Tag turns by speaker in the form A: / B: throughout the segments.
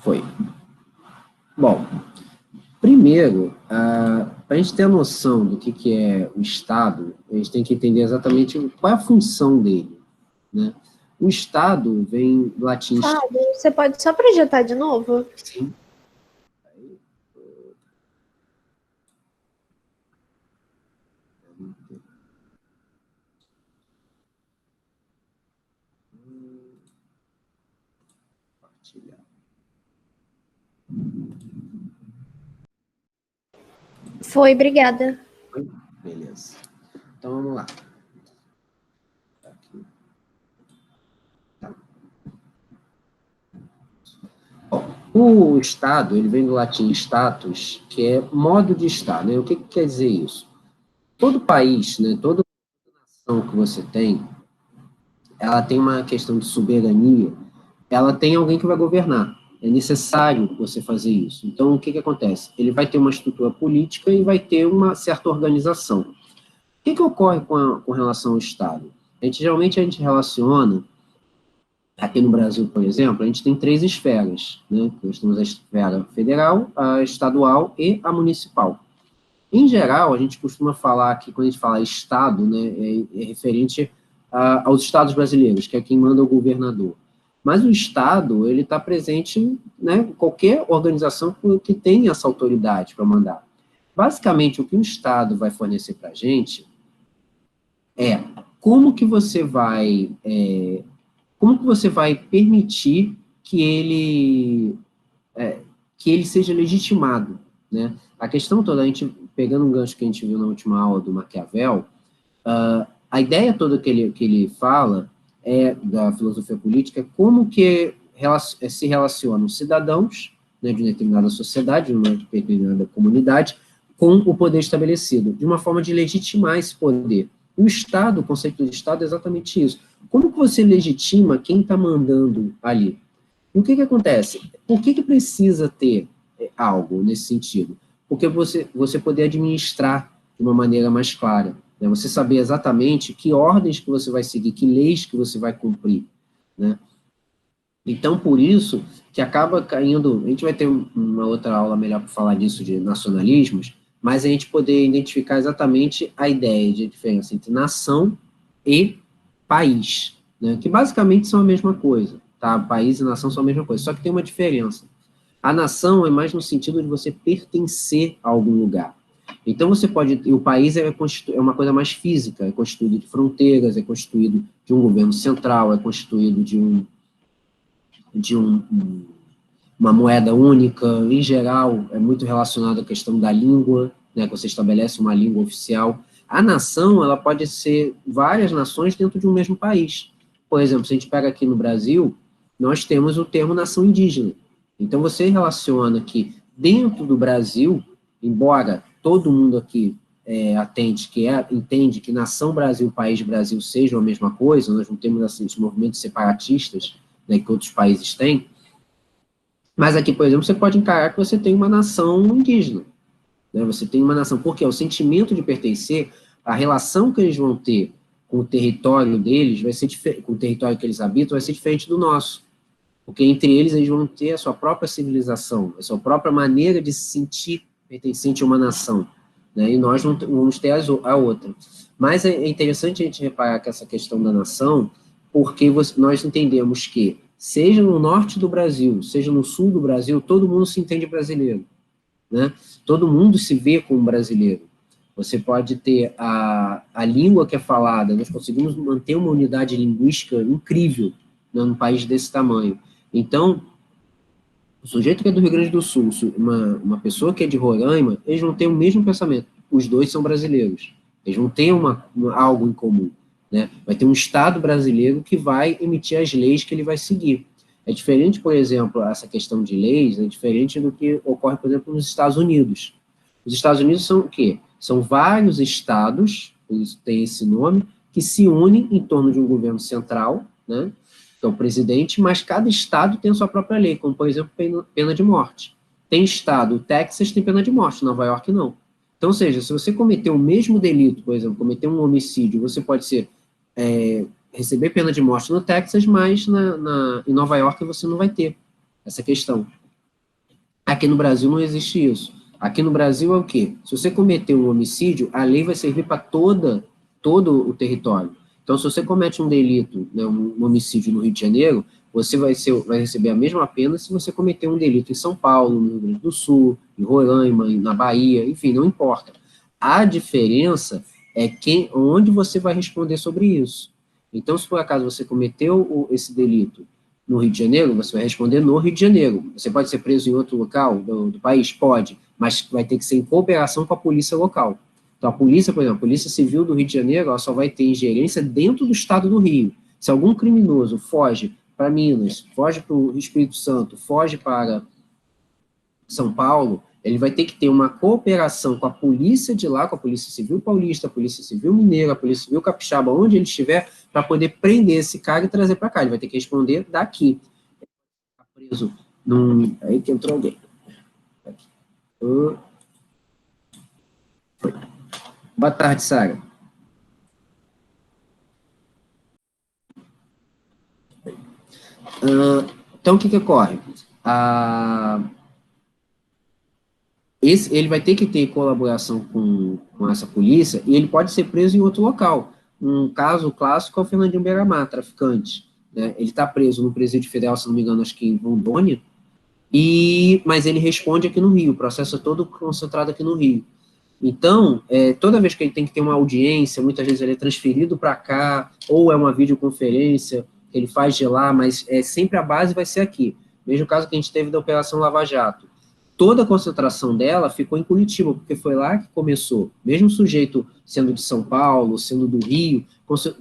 A: Foi. Bom, primeiro, para a gente ter a noção do que é o Estado, a gente tem que entender exatamente qual é a função dele, né? O Estado vem do latim...
B: Fábio, você pode só projetar de novo?
A: Sim.
B: Foi, obrigada.
A: Beleza. Então, vamos lá. Tá. Bom, o Estado, ele vem do latim status, que é modo de estar, né? O que quer dizer isso? Todo país, né, toda nação que você tem, ela tem uma questão de soberania, ela tem alguém que vai governar. É necessário você fazer isso. Então, o que acontece? Ele vai ter uma estrutura política e vai ter uma certa organização. O que ocorre com relação ao Estado? Geralmente a gente relaciona, aqui no Brasil, por exemplo, a gente tem 3 esferas, né? Nós temos a esfera federal, a estadual e a municipal. Em geral, a gente costuma falar que, quando a gente fala Estado, né, é referente aos estados brasileiros, que é quem manda o governador. Mas o Estado, ele está presente, né, em qualquer organização que tenha essa autoridade para mandar. Basicamente, o que o Estado vai fornecer para a gente é como que você vai permitir que ele seja legitimado, né? A questão toda, a gente, pegando um gancho que a gente viu na última aula do Maquiavel, a ideia toda que ele fala da filosofia política, como que se relacionam cidadãos, né, de uma determinada sociedade, de uma determinada comunidade, com o poder estabelecido, de uma forma de legitimar esse poder. O Estado, o conceito de Estado é exatamente isso. Como que você legitima quem está mandando ali? E o que acontece? Por que precisa ter algo nesse sentido? Porque você poder administrar de uma maneira mais clara, né? Você saber exatamente que ordens que você vai seguir, que leis que você vai cumprir, né? Então, por isso, que acaba caindo... A gente vai ter uma outra aula melhor para falar disso, de nacionalismos, mas a gente poder identificar exatamente a ideia de diferença entre nação e país, né? Que basicamente são a mesma coisa, tá? País e nação são a mesma coisa, só que tem uma diferença. A nação é mais no sentido de você pertencer a algum lugar. Então, você pode... O país é uma coisa mais física, é constituído de fronteiras, é constituído de um governo central, é constituído de uma moeda única. Em geral, é muito relacionado à questão da língua, né, que você estabelece uma língua oficial. A nação, ela pode ser várias nações dentro de um mesmo país. Por exemplo, se a gente pega aqui no Brasil, nós temos o termo nação indígena. Então, você relaciona que dentro do Brasil, embora todo mundo aqui entende que nação Brasil, país Brasil sejam a mesma coisa, nós não temos assim, os movimentos separatistas, né, que outros países têm, mas aqui, por exemplo, você pode encarar que você tem uma nação indígena, né? Você tem uma nação, porque o sentimento de pertencer, a relação que eles vão ter com o território deles, vai ser com o território que eles habitam, vai ser diferente do nosso, porque entre eles vão ter a sua própria civilização, a sua própria maneira de se sentir pertencente a uma nação, né? E nós não vamos ter a outra. Mas é interessante a gente reparar que essa questão da nação, porque nós entendemos que, seja no norte do Brasil, seja no sul do Brasil, todo mundo se entende brasileiro, né? Todo mundo se vê como brasileiro. Você pode ter a língua que é falada, nós conseguimos manter uma unidade linguística incrível, né, num país desse tamanho. Então, o sujeito que é do Rio Grande do Sul, uma pessoa que é de Roraima, eles vão ter o mesmo pensamento. Os dois são brasileiros. Eles vão ter algo em comum, né? Vai ter um Estado brasileiro que vai emitir as leis que ele vai seguir. É diferente, por exemplo, essa questão de leis, é diferente do que ocorre, por exemplo, nos Estados Unidos. Os Estados Unidos são o quê? São vários estados, por isso tem esse nome, que se unem em torno de um governo central, né, que é o presidente, mas cada estado tem a sua própria lei, como, por exemplo, pena de morte. Tem estado, o Texas tem pena de morte, Nova York não. Então, ou seja, se você cometer o mesmo delito, por exemplo, cometer um homicídio, você pode receber pena de morte no Texas, mas em Nova York você não vai ter essa questão. Aqui no Brasil não existe isso. Aqui no Brasil é o quê? Se você cometer um homicídio, a lei vai servir para todo o território. Então, se você comete um delito, né, um homicídio no Rio de Janeiro, você vai receber a mesma pena se você cometer um delito em São Paulo, no Rio Grande do Sul, em Roraima, na Bahia, enfim, não importa. A diferença é onde você vai responder sobre isso. Então, se por acaso você cometeu esse delito no Rio de Janeiro, você vai responder no Rio de Janeiro. Você pode ser preso em outro local do país? Pode, mas vai ter que ser em cooperação com a polícia local. Então, a polícia, por exemplo, a Polícia Civil do Rio de Janeiro, ela só vai ter ingerência dentro do estado do Rio. Se algum criminoso foge para Minas, foge para o Espírito Santo, foge para São Paulo, ele vai ter que ter uma cooperação com a polícia de lá, com a Polícia Civil Paulista, a Polícia Civil Mineira, a Polícia Civil Capixaba, onde ele estiver, para poder prender esse cara e trazer para cá. Ele vai ter que responder daqui. Está preso num... Aí que entrou alguém. Boa tarde, Sara. Então, o que ocorre? Ele vai ter que ter colaboração com essa polícia e ele pode ser preso em outro local. Um caso clássico é o Fernandinho Beiramar, traficante. Né? Ele está preso no presídio federal, se não me engano, acho que em Rondônia, mas ele responde aqui no Rio, o processo é todo concentrado aqui no Rio. Então, toda vez que ele tem que ter uma audiência, muitas vezes ele é transferido para cá, ou é uma videoconferência, ele faz de lá, mas sempre a base vai ser aqui. Mesmo caso que a gente teve da Operação Lava Jato. Toda a concentração dela ficou em Curitiba, porque foi lá que começou. Mesmo o sujeito sendo de São Paulo, sendo do Rio,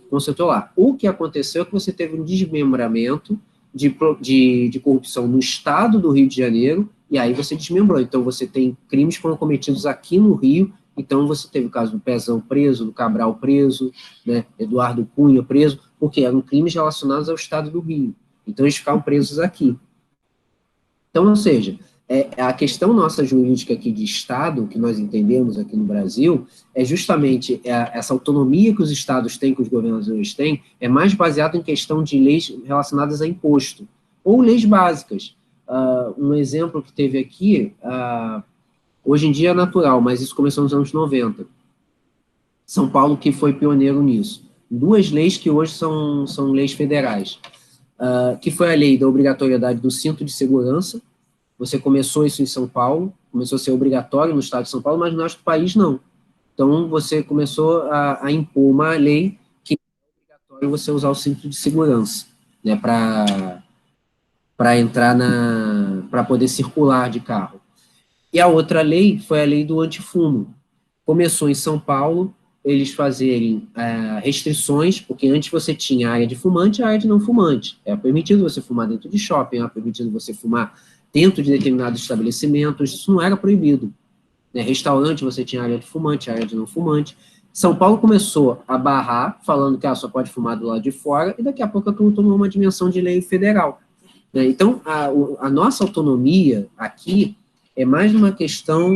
A: concentrou lá. O que aconteceu é que você teve um desmembramento de corrupção no estado do Rio de Janeiro, e aí você desmembrou. Então, você tem crimes que foram cometidos aqui no Rio, então você teve o caso do Pezão preso, do Cabral preso, né, Eduardo Cunha preso, porque eram crimes relacionados ao estado do Rio. Então, eles ficaram presos aqui. Então, ou seja, a questão nossa jurídica aqui de Estado, que nós entendemos aqui no Brasil, é justamente essa autonomia que os Estados têm, que os governadores têm, é mais baseado em questão de leis relacionadas a imposto, ou leis básicas. Um exemplo que teve aqui, hoje em dia é natural, mas isso começou nos anos 90. São Paulo que foi pioneiro nisso. Duas leis que hoje são leis federais, que foi a lei da obrigatoriedade do cinto de segurança. Você começou isso em São Paulo, começou a ser obrigatório no estado de São Paulo, mas no resto do país não. Então, você começou a impor uma lei que é obrigatório você usar o cinto de segurança, né, para entrar para poder circular de carro. E a outra lei foi a lei do antifumo. Começou em São Paulo, eles fazerem restrições, porque antes você tinha a área de fumante e a área de não fumante. Era permitido você fumar dentro de shopping, era permitido você fumar dentro de determinados estabelecimentos, isso não era proibido. Né? Restaurante, você tinha área de fumante, área de não fumante. São Paulo começou a barrar, falando que só pode fumar do lado de fora, e daqui a pouco aquilo tomou uma dimensão de lei federal. Né? Então, a nossa autonomia aqui é mais uma questão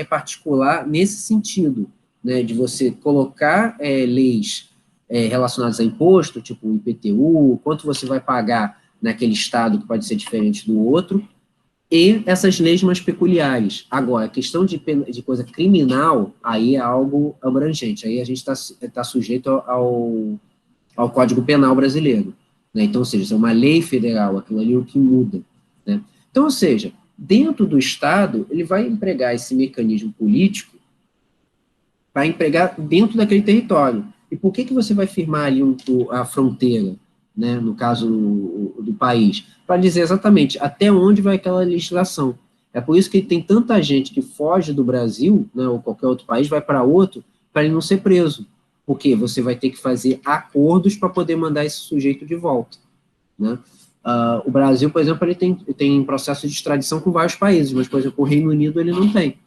A: particular nesse sentido, né, de você colocar leis relacionadas a imposto, tipo o IPTU, quanto você vai pagar naquele estado que pode ser diferente do outro, e essas leis mais peculiares. Agora, a questão de coisa criminal, aí é algo abrangente, aí a gente está sujeito ao Código Penal brasileiro. Né? Então, ou seja, é uma lei federal, aquilo ali é o que muda. Né? Então, ou seja, dentro do Estado, ele vai empregar esse mecanismo político para empregar dentro daquele território. E por que você vai firmar ali a fronteira, né, no caso do país? Para dizer exatamente até onde vai aquela legislação. É por isso que tem tanta gente que foge do Brasil, né, ou qualquer outro país, vai para outro, para ele não ser preso. Porque você vai ter que fazer acordos para poder mandar esse sujeito de volta. Né? O Brasil, por exemplo, ele tem processo de extradição com vários países, mas, por exemplo, o Reino Unido ele não tem.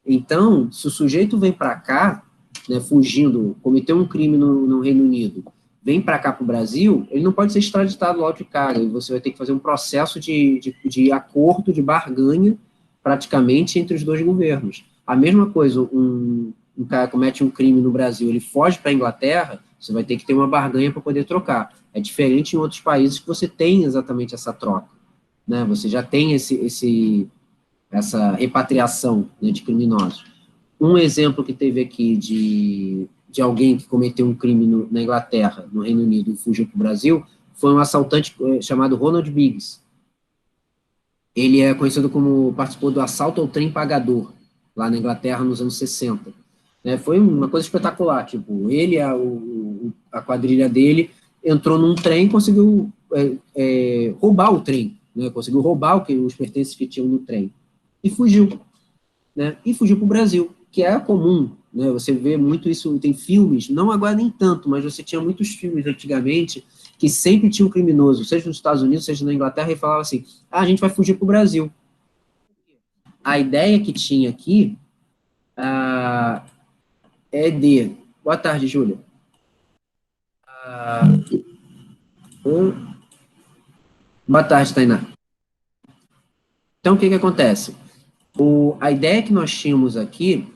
A: Então, se o sujeito vem para cá, né, fugindo, cometeu um crime no Reino Unido, vem para cá para o Brasil, ele não pode ser extraditado logo de cara, e você vai ter que fazer um processo de acordo, de barganha, praticamente, entre os dois governos. A mesma coisa, um cara comete um crime no Brasil, ele foge para a Inglaterra, você vai ter que ter uma barganha para poder trocar. É diferente em outros países que você tem exatamente essa troca. Né? Você já tem esse essa repatriação, né, de criminosos. Um exemplo que teve aqui de alguém que cometeu um crime na Inglaterra, no Reino Unido, e fugiu para o Brasil, foi um assaltante chamado Ronald Biggs. Ele é conhecido como, participou do assalto ao trem pagador, lá na Inglaterra, nos anos 60. Né, foi uma coisa espetacular, tipo, ele, a quadrilha dele, entrou num trem e conseguiu roubar o trem, né, conseguiu roubar os pertences que tinham no trem, e fugiu, né, e fugiu para o Brasil, que é comum, né, você vê muito isso, tem filmes, não agora nem tanto, mas você tinha muitos filmes antigamente, que sempre tinha um criminoso, seja nos Estados Unidos, seja na Inglaterra, e falava assim, a gente vai fugir para o Brasil. A ideia que tinha aqui é de... Boa tarde, Júlia. Boa tarde, Tainá. Então, o que acontece? A ideia que nós tínhamos aqui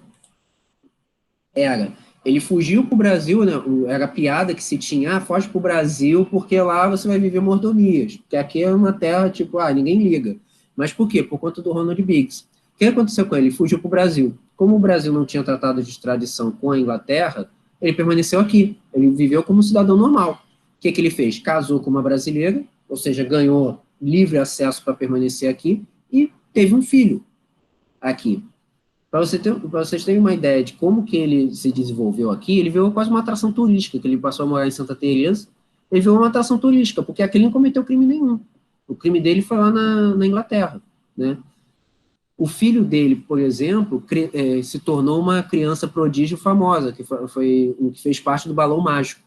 A: era, ele fugiu para o Brasil, né, era a piada que se tinha, foge para o Brasil porque lá você vai viver mordomias, porque aqui é uma terra, tipo, ninguém liga. Mas por quê? Por conta do Ronald Biggs. O que aconteceu com ele? Ele fugiu para o Brasil. Como o Brasil não tinha tratado de extradição com a Inglaterra, ele permaneceu aqui. Ele viveu como um cidadão normal. O que ele fez? Casou com uma brasileira, ou seja, ganhou livre acesso para permanecer aqui, e teve um filho aqui. Para vocês terem uma ideia de como que ele se desenvolveu aqui, ele virou quase uma atração turística, que ele passou a morar em Santa Teresa, ele virou uma atração turística, porque aqui ele não cometeu crime nenhum. O crime dele foi lá na Inglaterra, né? O filho dele, por exemplo, se tornou uma criança prodígio famosa, que que fez parte do Balão Mágico,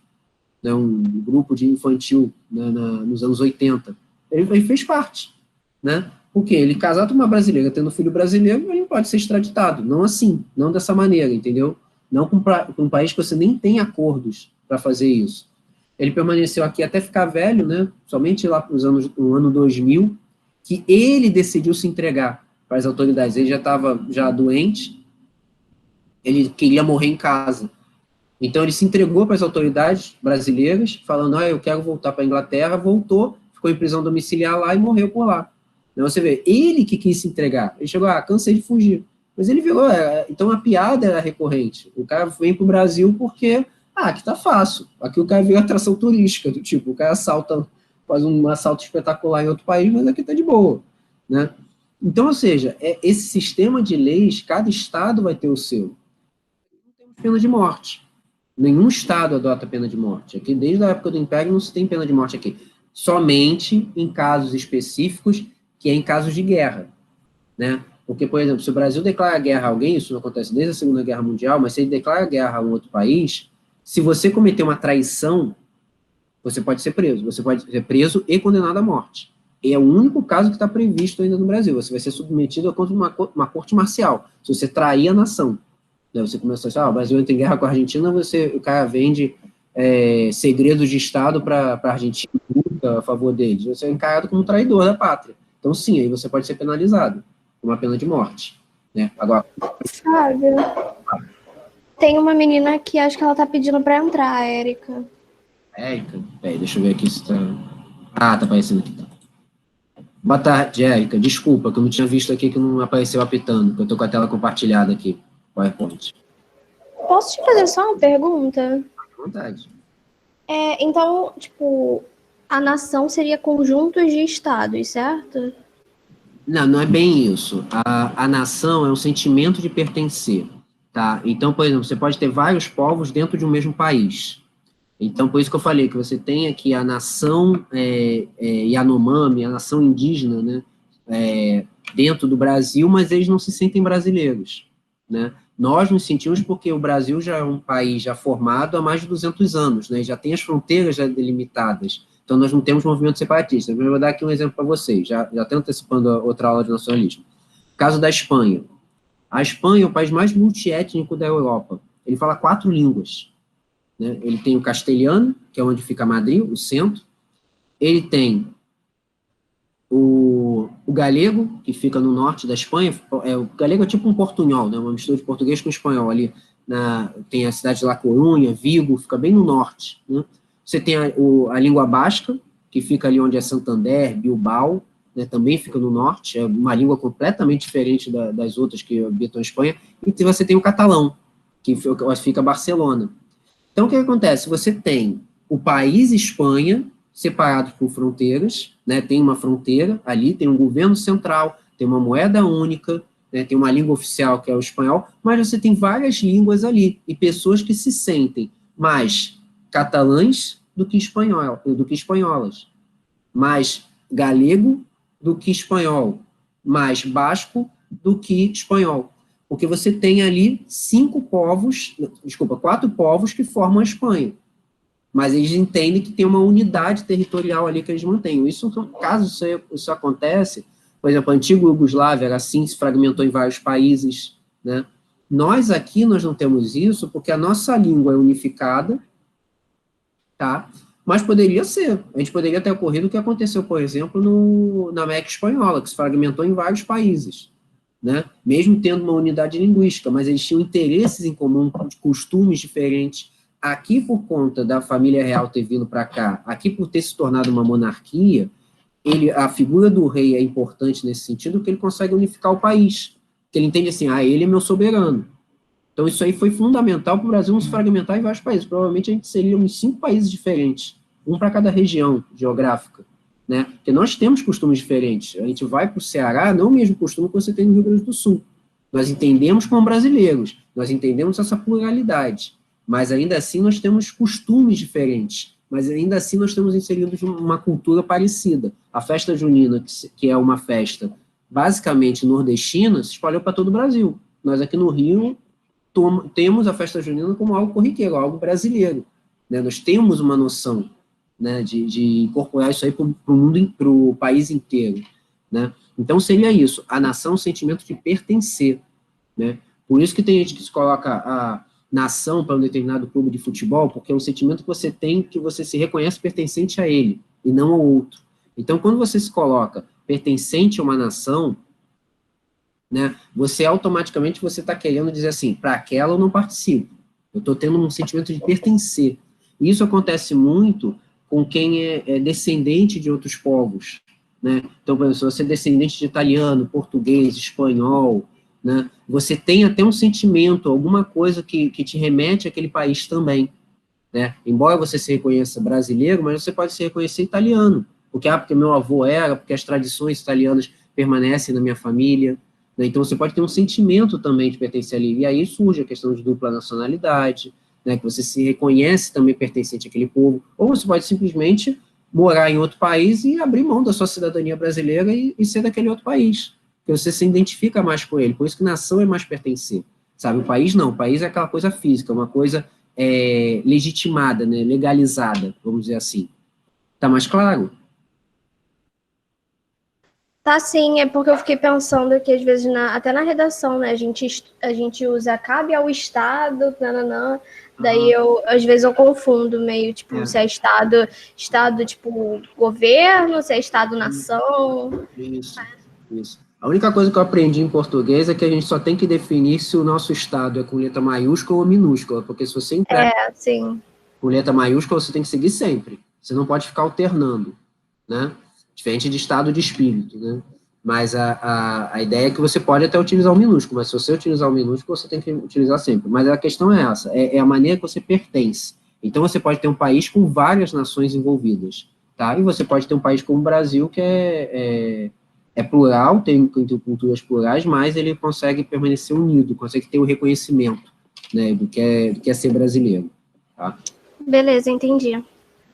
A: né, um grupo de infantil, né, nos anos 80. Ele fez parte, né? Porque ele casado com uma brasileira, tendo um filho brasileiro, ele não pode ser extraditado. Não assim, não dessa maneira, entendeu? Não com um país que você nem tem acordos para fazer isso. Ele permaneceu aqui até ficar velho, né? Somente lá no ano 2000, que ele decidiu se entregar para as autoridades. Ele já estava doente, ele queria morrer em casa. Então ele se entregou para as autoridades brasileiras, falando, eu quero voltar para a Inglaterra, voltou, ficou em prisão domiciliar lá e morreu por lá. Você vê, ele que quis se entregar. Ele chegou, cansei de fugir. Mas ele virou, então a piada era recorrente. O cara vem para o Brasil porque, aqui tá fácil. Aqui o cara vira atração turística, do tipo, o cara faz um assalto espetacular em outro país, mas aqui tá de boa, né? Então, ou seja, esse sistema de leis, cada estado vai ter o seu. Não tem pena de morte. Nenhum estado adota pena de morte. Aqui, desde a época do Império, não se tem pena de morte aqui. Somente em casos específicos, que é em casos de guerra, né? Porque, por exemplo, se o Brasil declara guerra a alguém, isso não acontece desde a Segunda Guerra Mundial, mas se ele declara guerra a um outro país, se você cometer uma traição, você pode ser preso. Você pode ser preso e condenado à morte. E é o único caso que está previsto ainda no Brasil. Você vai ser submetido a contra uma corte marcial, se você trair a nação. Você começa a dizer, o Brasil entra em guerra com a Argentina, o cara vende segredos de Estado para a Argentina a favor deles. Você é encarado como traidor da pátria. Então, sim, aí você pode ser penalizado com uma pena de morte, né? Agora...
B: Sabe, tem uma menina que acho que ela tá pedindo para entrar, a Érica.
A: Érica? Peraí, deixa eu ver aqui se tá... tá aparecendo aqui, tá. Boa tarde, Érica. Desculpa, que eu não tinha visto aqui que não apareceu apitando, que eu tô com a tela compartilhada aqui. PowerPoint.
B: Posso te fazer só uma pergunta?
A: À vontade.
B: Então, tipo, a nação seria conjuntos de estados, certo?
A: Não é bem isso. A nação é um sentimento de pertencer, tá? Então, por exemplo, você pode ter vários povos dentro de um mesmo país. Então, por isso que eu falei que você tem aqui a nação Yanomami, a nação indígena, né, dentro do Brasil, mas eles não se sentem brasileiros, né? Nós nos sentimos porque o Brasil já é um país já formado há mais de 200 anos, né? Já tem as fronteiras já delimitadas. Então, nós não temos movimento separatista. Eu vou dar aqui um exemplo para vocês, já até antecipando a outra aula de nacionalismo. Caso da Espanha. A Espanha é o país mais multiétnico da Europa. Ele fala 4 línguas. Né? Ele tem o castelhano, que é onde fica Madrid, o centro. Ele tem o galego, que fica no norte da Espanha. O galego é tipo um portunhol, né? Uma mistura de português com espanhol. Ali tem a cidade de La Coruña, Vigo, fica bem no norte, né? Você tem a língua basca, que fica ali onde é Santander, Bilbao, né, também fica no norte, é uma língua completamente diferente das outras que habitam a Espanha, e você tem o catalão, que fica Barcelona. Então, o que acontece? Você tem o país Espanha, separado por fronteiras, né, tem uma fronteira ali, tem um governo central, tem uma moeda única, né, tem uma língua oficial, que é o espanhol, mas você tem várias línguas ali, e pessoas que se sentem mais catalães do que espanholas, mais galego do que espanhol, mais basco do que espanhol. Porque você tem ali quatro povos que formam a Espanha. Mas eles entendem que tem uma unidade territorial ali que eles mantêm. Caso isso acontece, por exemplo, a antiga Iugoslávia era assim, se fragmentou em vários países, né? Nós aqui, nós não temos isso, porque a nossa língua é unificada, tá? Mas poderia ser. A gente poderia ter ocorrido o que aconteceu, por exemplo, na América Espanhola, que se fragmentou em vários países, né? Mesmo tendo uma unidade linguística, mas eles tinham interesses em comum, costumes diferentes. Aqui, por conta da família real ter vindo para cá, aqui por ter se tornado uma monarquia, a figura do rei é importante nesse sentido, que ele consegue unificar o país. Que ele entende assim, ele é meu soberano. Então, isso aí foi fundamental para o Brasil não se fragmentar em vários países. Provavelmente a gente seria uns 5 países diferentes, um para cada região geográfica, né? Porque nós temos costumes diferentes. A gente vai para o Ceará, não é o mesmo costume que você tem no Rio Grande do Sul. Nós entendemos como brasileiros, nós entendemos essa pluralidade, mas ainda assim nós temos costumes diferentes, mas ainda assim nós estamos inseridos uma cultura parecida. A festa junina, que é uma festa basicamente nordestina, se espalhou para todo o Brasil. Nós aqui no Rio temos a festa junina como algo corriqueiro, algo brasileiro, né? Nós temos uma noção, né, de incorporar isso aí para o país inteiro, né? Então seria isso, a nação, o sentimento de pertencer, né? Por isso que tem gente que se coloca a nação para um determinado clube de futebol, porque é um sentimento que você tem, que você se reconhece pertencente a ele, e não ao outro. Então, quando você se coloca pertencente a uma nação, né, você automaticamente está querendo dizer assim, para aquela eu não participo. Eu estou tendo um sentimento de pertencer. E isso acontece muito com quem é descendente de outros povos, né? Então, por exemplo, se você é descendente de italiano, português, espanhol, né, você tem até um sentimento, alguma coisa que te remete àquele país também, né? Embora você se reconheça brasileiro, mas você pode se reconhecer italiano, porque meu avô era, porque as tradições italianas permanecem na minha família, né? Então você pode ter um sentimento também de pertencer ali, e aí surge a questão de dupla nacionalidade, né, que você se reconhece também pertencente àquele povo, ou você pode simplesmente morar em outro país e abrir mão da sua cidadania brasileira e ser daquele outro país, porque você se identifica mais com ele, por isso que nação é mais pertencer, sabe? O país não, o país é aquela coisa física, uma coisa legitimada, né, legalizada, vamos dizer assim. Tá mais claro?
B: Tá, sim, é porque eu fiquei pensando que às vezes até na redação, né, a gente usa cabe ao Estado, nananã, daí às vezes eu confundo meio, tipo, se é Estado, tipo, governo, se é Estado-nação.
A: Isso. A única coisa que eu aprendi em português é que a gente só tem que definir se o nosso Estado é com letra maiúscula ou minúscula, porque se você emprega
B: sim.
A: com letra maiúscula, você tem que seguir sempre. Você não pode ficar alternando, né? Diferente de estado de espírito, né? Mas a ideia é que você pode até utilizar o minúsculo, mas se você utilizar o minúsculo, você tem que utilizar sempre. Mas a questão é essa, é a maneira que você pertence. Então, você pode ter um país com várias nações envolvidas, tá? E você pode ter um país como o Brasil, que é plural, tem culturas plurais, mas ele consegue permanecer unido, consegue ter o reconhecimento, né, do que é ser brasileiro, tá?
B: Beleza, entendi.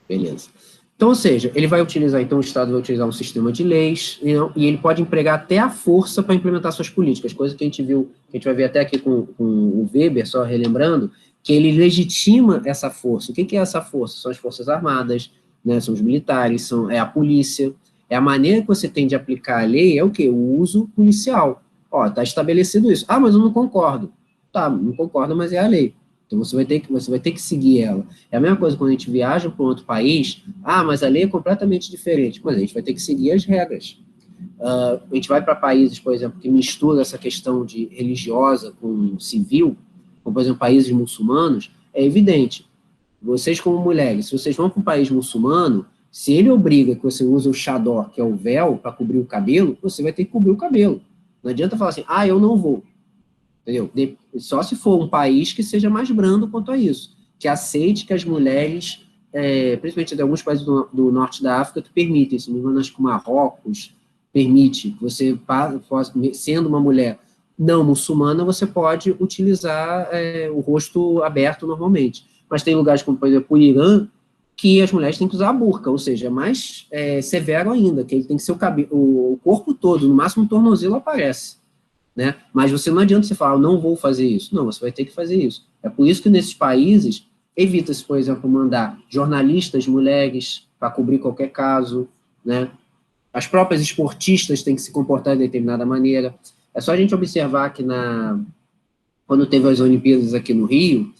A: Beleza. Então, ou seja, ele vai utilizar, então o Estado vai utilizar um sistema de leis, e ele pode empregar até a força para implementar suas políticas, coisa que a gente viu, que a gente vai ver até aqui com o Weber, só relembrando, que ele legitima essa força. O que é essa força? São as forças armadas, né, são os militares, é a polícia. É a maneira que você tem de aplicar a lei, é o quê? O uso policial. Ó, está estabelecido isso. Ah, mas eu não concordo. Tá, não concordo, mas é a lei. Então, você vai ter que seguir ela. É a mesma coisa quando a gente viaja para um outro país. Ah, mas a lei é completamente diferente. Mas a gente vai ter que seguir as regras. A gente vai para países, por exemplo, que misturam essa questão de religiosa com civil, como, por exemplo, países muçulmanos, é evidente. Vocês, como mulheres, se vocês vão para um país muçulmano, Se ele obriga que você use o chador, que é o véu, para cobrir o cabelo, você vai ter que cobrir o cabelo. Não adianta falar assim, eu não vou. Entendeu? Só se for um país que seja mais brando quanto a isso, que aceite que as mulheres, principalmente de alguns países do norte da África, que permitem, se não me engano, acho que Marrocos permite, você, sendo uma mulher não muçulmana, você pode utilizar o rosto aberto normalmente. Mas tem lugares como, por exemplo, o Irã, que as mulheres têm que usar a burca, ou seja, é mais severo ainda, que ele tem que ser o corpo todo, no máximo o tornozelo aparece. Né? Mas você não adianta você falar, eu não vou fazer isso. Não, você vai ter que fazer isso. É por isso que nesses países, evita-se, por exemplo, mandar jornalistas mulheres para cobrir qualquer caso, né? As próprias esportistas têm que se comportar de determinada maneira. É só a gente observar que quando teve as Olimpíadas aqui no Rio,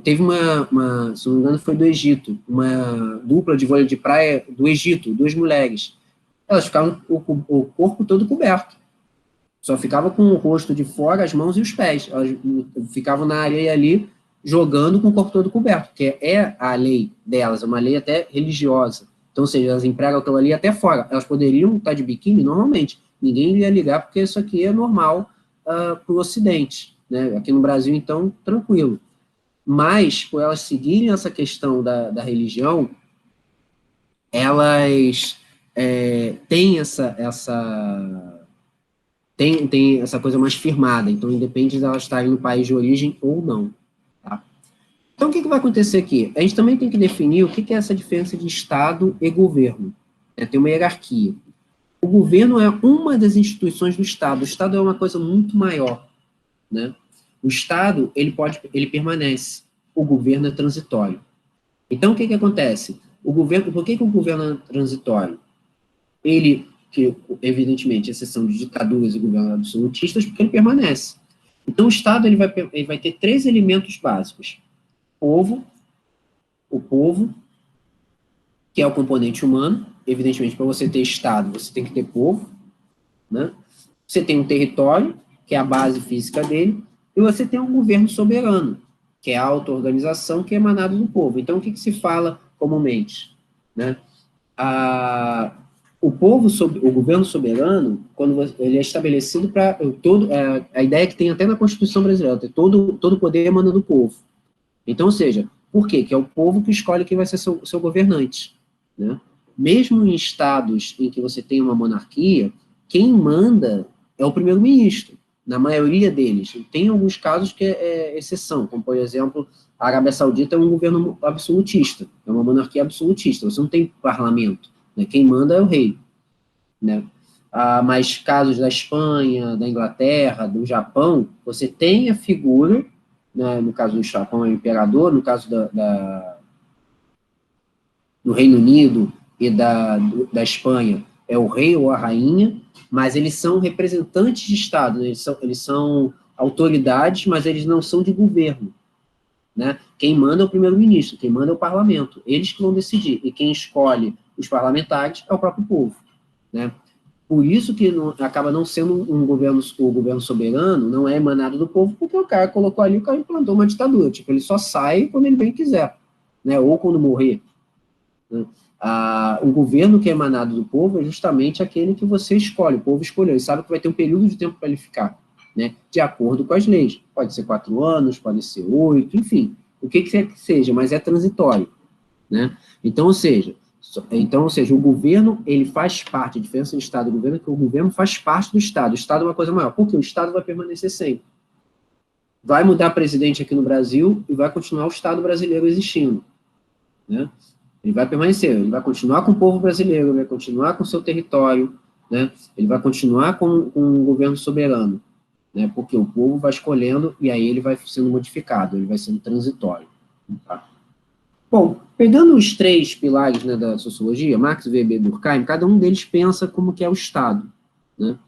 A: teve se não me engano, foi do Egito, uma dupla de vôlei de praia do Egito, duas mulheres. Elas ficavam o corpo todo coberto. Só ficava com o rosto de fora, as mãos e os pés. Elas ficavam na areia ali, jogando com o corpo todo coberto, que é a lei delas, é uma lei até religiosa. Então, ou seja, elas empregam aquilo ali até fora. Elas poderiam estar de biquíni normalmente. Ninguém ia ligar, porque isso aqui é normal para o Ocidente. Né? Aqui no Brasil, então, tranquilo. Mas, por elas seguirem essa questão da religião, elas têm tem essa coisa mais firmada, então independe de elas estarem no país de origem ou não. Tá? Então, o que vai acontecer aqui? A gente também tem que definir o que é essa diferença de Estado e governo. Tem uma hierarquia. O governo é uma das instituições do Estado. O Estado é uma coisa muito maior. Né? O Estado, ele permanece. O governo é transitório. Então, o que acontece? Por que o governo é transitório? Que, evidentemente, exceção de ditaduras e governos absolutistas, porque ele permanece. Então, o Estado ele vai ter três elementos básicos. O povo, que é o componente humano. Evidentemente, para você ter Estado, você tem que ter povo. Né? Você tem um território, que é a base física dele, e você tem um governo soberano, que é a auto-organização, que é emanado do povo. Então, o que se fala comumente? Né? O governo soberano, quando ele é estabelecido para a ideia que tem até na Constituição brasileira, todo o poder emana do povo. Então, ou seja, por quê? Que é o povo que escolhe quem vai ser seu governante. Né? Mesmo em estados em que você tem uma monarquia, quem manda é o primeiro-ministro, na maioria deles. Tem alguns casos que é exceção, como, por exemplo, a Arábia Saudita é um governo absolutista, é uma monarquia absolutista, você não tem parlamento. Né? Quem manda é o rei. Né? Mas casos da Espanha, da Inglaterra, do Japão, você tem a figura, né, no caso do Japão é o imperador, no caso do Reino Unido e da Espanha é o rei ou a rainha, mas eles são representantes de Estado, né? Eles são autoridades, mas eles não são de governo. Né? Quem manda é o primeiro-ministro, quem manda é o parlamento, eles que vão decidir, e quem escolhe os parlamentares é o próprio povo. Né? Por isso que acaba não sendo o governo soberano, não é emanado do povo, porque o cara colocou ali, o cara implantou uma ditadura, tipo, ele só sai quando ele bem quiser, né? Ou quando morrer. Né? O governo que é emanado do povo é justamente aquele que você escolhe, o povo escolheu, e sabe que vai ter um período de tempo para ele ficar. Né, de acordo com as leis. Pode ser 4 anos, pode ser 8, enfim, o que quer que seja, mas é transitório. Né? Então, ou seja, o governo, ele faz parte, a diferença do Estado e do governo é que o governo faz parte do Estado. O Estado é uma coisa maior, porque o Estado vai permanecer sempre. Vai mudar presidente aqui no Brasil e vai continuar o Estado brasileiro existindo. Né? Ele vai permanecer, ele vai continuar com o povo brasileiro, ele vai continuar com o seu território, né? Ele vai continuar com um governo soberano. Né, porque o povo vai escolhendo e aí ele vai sendo modificado, ele vai sendo transitório. Tá? Bom, pegando os 3 pilares, né, da sociologia, Marx, Weber e Durkheim, cada um deles pensa como que é o Estado. Né?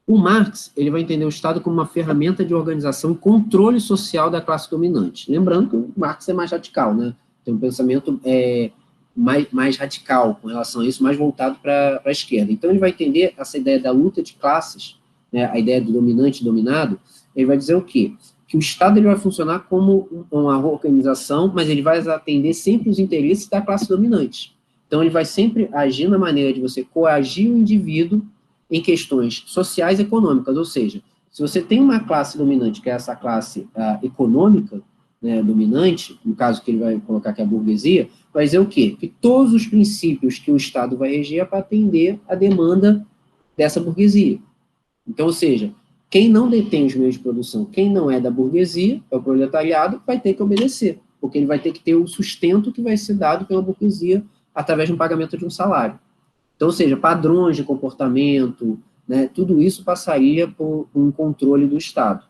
A: O Marx, ele vai entender o Estado como uma ferramenta de organização e controle social da classe dominante. Lembrando que o Marx é mais radical, né? Tem um pensamento mais radical com relação a isso, mais voltado para a esquerda. Então ele vai entender essa ideia da luta de classes, né, a ideia do dominante e dominado, ele vai dizer o quê? que o Estado ele vai funcionar como uma organização, mas ele vai atender sempre os interesses da classe dominante. Então, ele vai sempre agir na maneira de você coagir o indivíduo em questões sociais e econômicas, ou seja, se você tem uma classe dominante, que é essa classe econômica, né, dominante, no caso que ele vai colocar que é a burguesia, vai dizer o quê? Que todos os princípios que o Estado vai reger é para atender a demanda dessa burguesia. Então, ou seja, quem não detém os meios de produção, quem não é da burguesia, é o proletariado, vai ter que obedecer, porque ele vai ter que ter o sustento que vai ser dado pela burguesia através de um pagamento de um salário. Então, ou seja, padrões de comportamento, né, tudo isso passaria por um controle do Estado.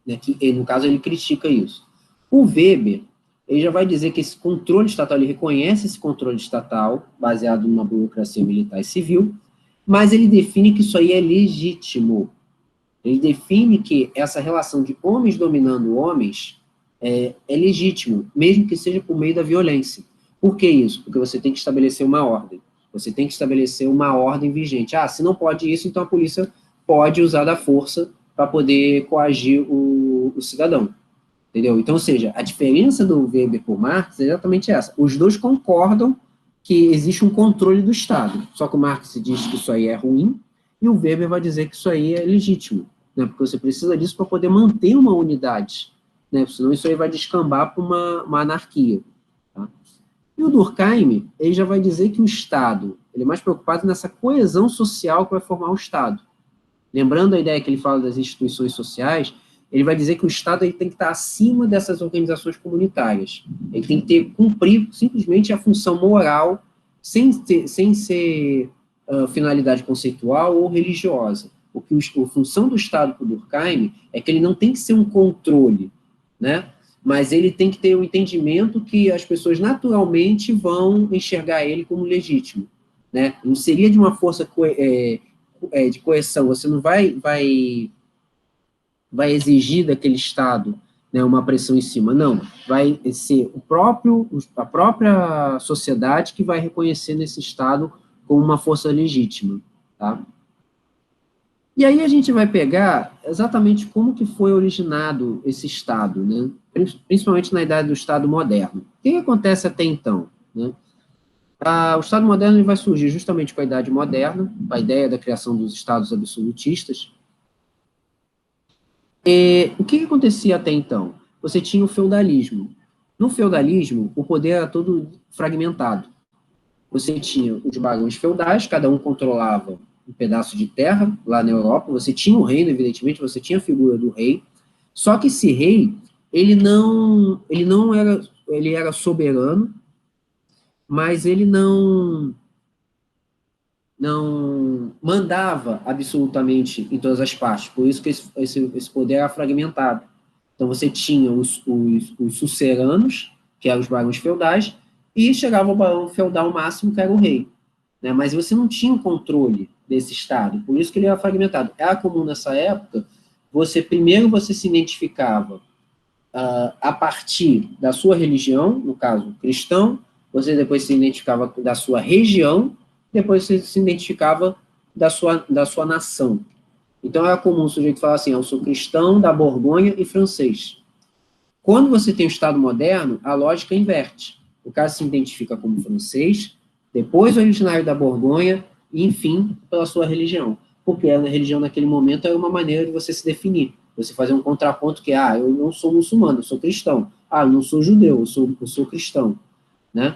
A: Né, que, no caso, ele critica isso. O Weber, ele já vai dizer que esse controle estatal, ele reconhece esse controle estatal, baseado numa burocracia militar e civil, mas ele define que isso aí é legítimo. Ele define que essa relação de homens dominando homens é legítimo, mesmo que seja por meio da violência. Por que isso? Porque você tem que estabelecer uma ordem. Você tem que estabelecer uma ordem vigente. Se não pode isso, então a polícia pode usar da força para poder coagir o cidadão. Entendeu? Então, ou seja, a diferença do Weber por Marx é exatamente essa. Os dois concordam que existe um controle do Estado. Só que o Marx diz que isso aí é ruim, e o Weber vai dizer que isso aí é legítimo, né? Porque você precisa disso para poder manter uma unidade, né? Senão isso aí vai descambar para uma anarquia. Tá? E o Durkheim, ele já vai dizer que o Estado, ele é mais preocupado nessa coesão social que vai formar o Estado. Lembrando a ideia que ele fala das instituições sociais, ele vai dizer que o Estado ele tem que estar acima dessas organizações comunitárias. Ele tem que cumprir simplesmente a função moral, sem ser finalidade conceitual ou religiosa. Porque a função do Estado para o Durkheim é que ele não tem que ser um controle, né? Mas ele tem que ter o entendimento que as pessoas naturalmente vão enxergar ele como legítimo, né? Não seria de uma força de coerção, você não vai exigir daquele Estado, né, uma pressão em cima, não, vai ser a própria sociedade que vai reconhecer nesse Estado como uma força legítima, tá? E aí a gente vai pegar exatamente como que foi originado esse Estado, né, principalmente na idade do Estado moderno. O que acontece até então, né? O Estado moderno ele vai surgir justamente com a Idade Moderna, a ideia da criação dos Estados absolutistas. O que acontecia até então? Você tinha o feudalismo. No feudalismo, o poder era todo fragmentado. Você tinha os barões feudais, cada um controlava um pedaço de terra lá na Europa, você tinha o reino, evidentemente, você tinha a figura do rei, só que esse rei, ele era soberano, mas ele não mandava absolutamente em todas as partes, por isso que esse poder era fragmentado. Então você tinha os suceranos, que eram os barões feudais, e chegava o barão feudal máximo, que era o rei. Né? Mas você não tinha um controle desse Estado, por isso que ele era fragmentado. Era comum nessa época, primeiro você se identificava a partir da sua religião, no caso, cristão, você depois se identificava da sua região, depois você se identificava da sua nação. Então, era comum o sujeito falar assim, eu sou cristão, da Borgonha e francês. Quando você tem o Estado moderno, a lógica inverte. O cara se identifica como francês, depois originário da Borgonha, e, enfim, pela sua religião. Porque a religião, naquele momento, era uma maneira de você se definir. Você fazer um contraponto que, eu não sou muçulmano, eu sou cristão. Eu não sou judeu, eu sou cristão. Né?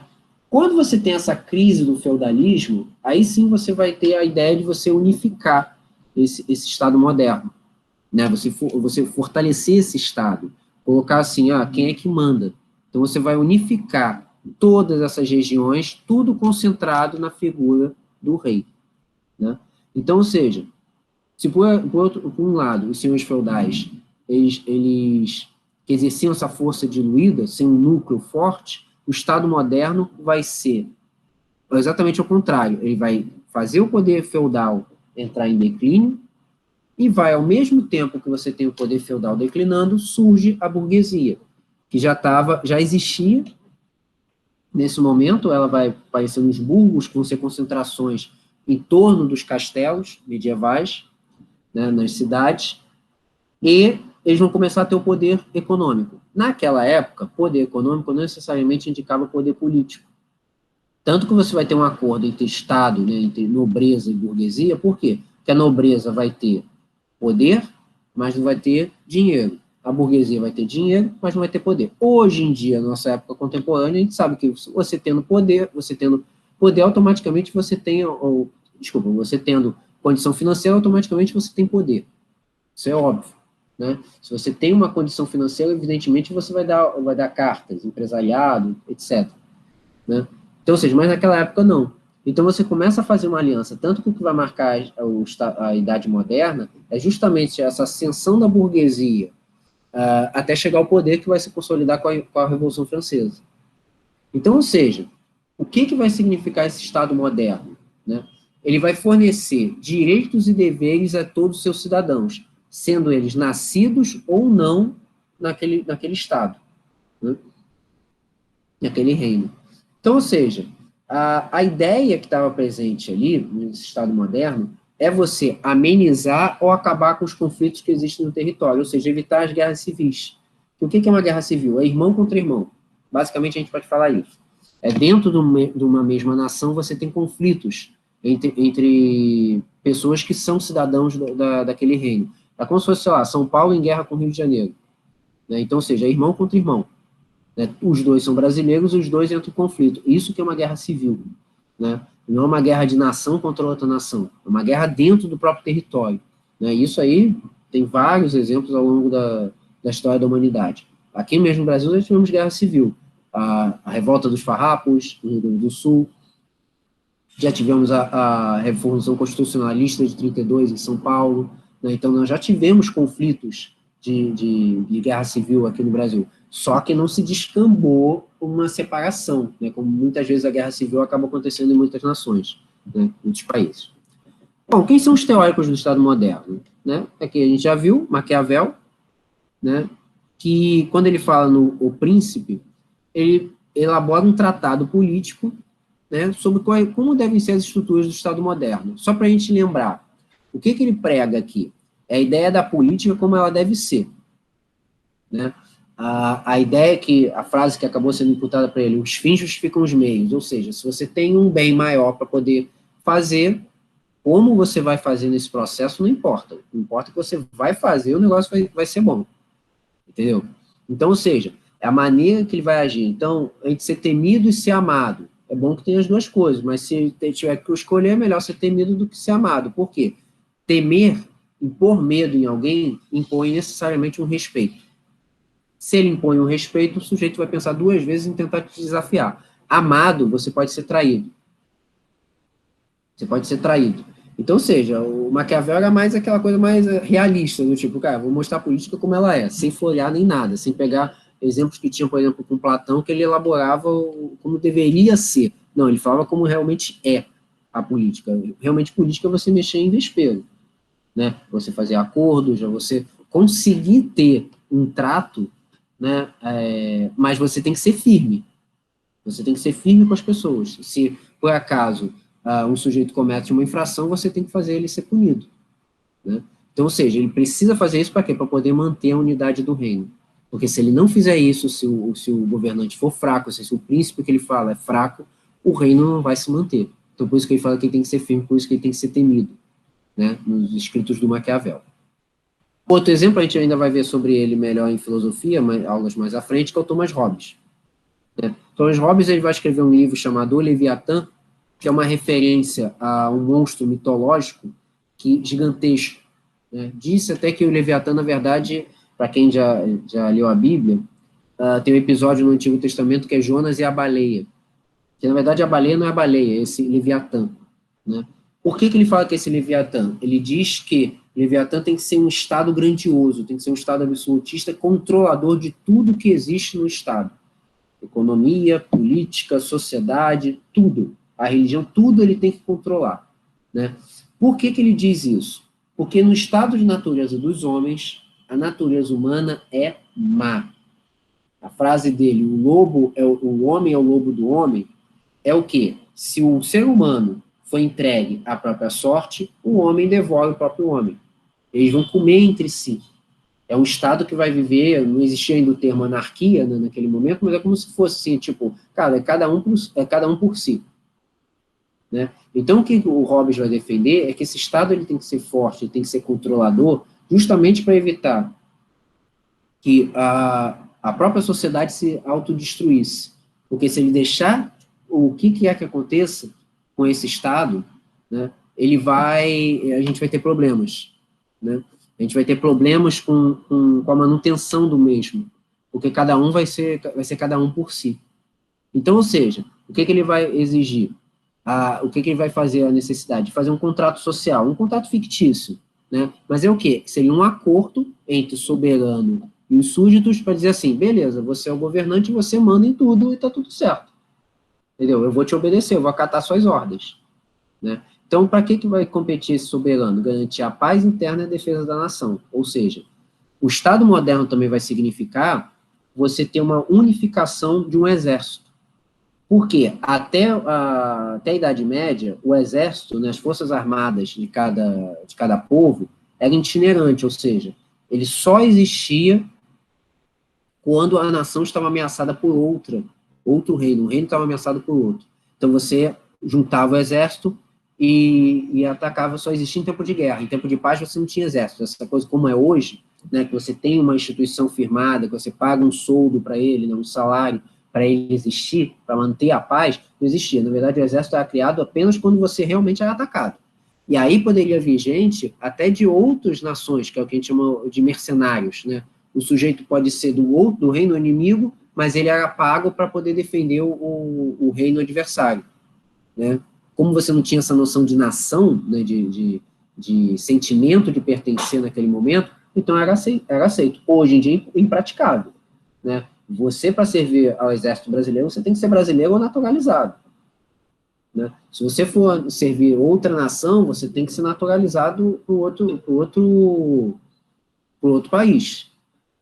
A: Quando você tem essa crise do feudalismo, aí sim você vai ter a ideia de você unificar esse Estado moderno. Né? Você fortalecer esse Estado. Colocar assim, quem é que manda? Então você vai unificar todas essas regiões, tudo concentrado na figura do rei. Né? Então, ou seja, se por um lado os senhores feudais eles que exerciam essa força diluída, sem um núcleo forte, o Estado moderno vai ser exatamente ao contrário. Ele vai fazer o poder feudal entrar em declínio e vai, ao mesmo tempo que você tem o poder feudal declinando, surge a burguesia, que já existia nesse momento. Ela vai aparecer nos burgos, que vão ser concentrações em torno dos castelos medievais, né, nas cidades, e eles vão começar a ter o poder econômico. Naquela época, poder econômico não necessariamente indicava poder político. Tanto que você vai ter um acordo entre Estado, né, entre nobreza e burguesia, por quê? Porque a nobreza vai ter poder, mas não vai ter dinheiro. A burguesia vai ter dinheiro, mas não vai ter poder. Hoje em dia, na nossa época contemporânea, a gente sabe que você tendo poder, automaticamente você tem, você tendo condição financeira, automaticamente você tem poder. Isso é óbvio, né? Se você tem uma condição financeira, evidentemente você vai dar cartas, empresariado, etc., né? Então, ou seja, mas naquela época não. Então você começa a fazer uma aliança, tanto que o que vai marcar a Idade Moderna é justamente essa ascensão da burguesia até chegar ao poder que vai se consolidar com a Revolução Francesa. Então, ou seja, o que vai significar esse Estado moderno, né? Ele vai fornecer direitos e deveres a todos os seus cidadãos, sendo eles nascidos ou não naquele Estado, né? Naquele reino. Então, ou seja, a ideia que estava presente ali, nesse Estado moderno, é você amenizar ou acabar com os conflitos que existem no território, ou seja, evitar as guerras civis. O que é uma guerra civil? É irmão contra irmão. Basicamente, a gente pode falar isso. Dentro de uma mesma nação, você tem conflitos entre pessoas que são cidadãos daquele reino. É como se fosse, sei lá, São Paulo em guerra com o Rio de Janeiro, né? Então, ou seja, é irmão contra irmão. Né? Os dois são brasileiros, os dois entram em conflito. Isso que é uma guerra civil, né? Não é uma guerra de nação contra outra nação, é uma guerra dentro do próprio território, né? Isso aí tem vários exemplos ao longo da história da humanidade. Aqui mesmo no Brasil, nós tivemos guerra civil, a revolta dos farrapos, no Rio Grande do Sul, já tivemos a Revolução Constitucionalista de 32 em São Paulo, né? Então nós já tivemos conflitos de guerra civil aqui no Brasil, só que não se descambou uma separação, né, como muitas vezes a guerra civil acaba acontecendo em muitas nações, né, em muitos países. Bom, quem são os teóricos do Estado moderno? Né? Aqui a gente já viu Maquiavel, né, que quando ele fala no O Príncipe, ele elabora um tratado político, né, sobre como devem ser as estruturas do Estado moderno. Só para a gente lembrar, o que ele prega aqui? É a ideia da política como ela deve ser, né? A ideia que, a frase que acabou sendo imputada para ele, os fins justificam os meios, ou seja, se você tem um bem maior para poder fazer, como você vai fazer nesse processo não importa. Não importa que você vai fazer, o negócio vai ser bom. Entendeu? Então, ou seja, é a maneira que ele vai agir. Então, entre ser temido e ser amado, é bom que tenha as duas coisas, mas se tiver que escolher, é melhor ser temido do que ser amado. Por quê? Temer, impor medo em alguém, impõe necessariamente um respeito. Se ele impõe um respeito, o sujeito vai pensar duas vezes em tentar te desafiar. Amado, você pode ser traído. Você pode ser traído. Então, ou seja, o Maquiavel era mais aquela coisa mais realista, do tipo, cara, vou mostrar a política como ela é, sem florear nem nada, sem pegar exemplos que tinham, por exemplo, com Platão, que ele elaborava como deveria ser. Não, ele falava como realmente é a política. Realmente, política é você mexer em vespeiro, né? Você fazer acordos, você conseguir ter um trato, né? Mas você tem que ser firme. Você tem que ser firme com as pessoas. Se, por acaso, um sujeito comete uma infração, você tem que fazer ele ser punido, né? Então, ou seja, ele precisa fazer isso para quê? Para poder manter a unidade do reino. Porque se ele não fizer isso, se o governante for fraco, se o príncipe que ele fala é fraco, o reino não vai se manter. Então, por isso que ele fala que ele tem que ser firme, por isso que ele tem que ser temido, né? Nos escritos do Maquiavel. Outro exemplo, a gente ainda vai ver sobre ele melhor em filosofia, aulas mais à frente, que é o Thomas Hobbes. Thomas Hobbes ele vai escrever um livro chamado O Leviatã, que é uma referência a um monstro mitológico gigantesco, né? Disse até que o Leviatã, na verdade, para quem já leu a Bíblia, tem um episódio no Antigo Testamento que é Jonas e a baleia, que na verdade a baleia não é a baleia, é esse Leviatã, né? Por que ele fala que é esse Leviatã? Ele diz que Leviatã tem que ser um Estado grandioso, tem que ser um Estado absolutista, controlador de tudo que existe no Estado. Economia, política, sociedade, tudo. A religião, tudo ele tem que controlar, né? Por que ele diz isso? Porque no estado de natureza dos homens, a natureza humana é má. A frase dele, o homem é o lobo do homem, é o quê? Se o ser humano foi entregue à própria sorte, o homem devora o próprio homem. Eles vão comer entre si. É um Estado que vai viver, não existia ainda o termo anarquia, né, naquele momento, mas é como se fosse assim, tipo, cara, cada um por si. Né? Então, o que o Hobbes vai defender é que esse Estado ele tem que ser forte, ele tem que ser controlador, justamente para evitar que a própria sociedade se autodestruísse. Porque se ele deixar o que é que aconteça com esse Estado, né, a gente vai ter problemas. Né? A gente vai ter problemas com a manutenção do mesmo, porque cada um vai ser cada um por si. Então, ou seja, o que ele vai exigir? O que ele vai fazer a necessidade? De fazer um contrato social, um contrato fictício. Né? Mas é o quê? Seria um acordo entre o soberano e os súditos para dizer assim, beleza, você é o governante, você manda em tudo e está tudo certo. Entendeu? Eu vou te obedecer, eu vou acatar suas ordens. Né? Então, para que vai competir esse soberano? Garantir a paz interna e a defesa da nação. Ou seja, o Estado moderno também vai significar você ter uma unificação de um exército. Por quê? Até a Idade Média, o exército, né, as forças armadas de cada povo, era itinerante, ou seja, ele só existia quando a nação estava ameaçada por outro reino, o reino estava ameaçado por outro. Então você juntava o exército e atacava, só existia em tempo de guerra. Em tempo de paz você não tinha exército. Essa coisa como é hoje, né, que você tem uma instituição firmada, que você paga um soldo para ele, né, um salário, para ele existir, para manter a paz, não existia. Na verdade, o exército era criado apenas quando você realmente era atacado. E aí poderia vir gente até de outras nações, que é o que a gente chama de mercenários, né? O sujeito pode ser do reino inimigo, mas ele era pago para poder defender o reino adversário, né? Como você não tinha essa noção de nação, né, de sentimento de pertencer naquele momento, então era aceito. Hoje em dia é impraticável, né? Você, para servir ao exército brasileiro, você tem que ser brasileiro ou naturalizado. Né? Se você for servir outra nação, você tem que ser naturalizado por outro país,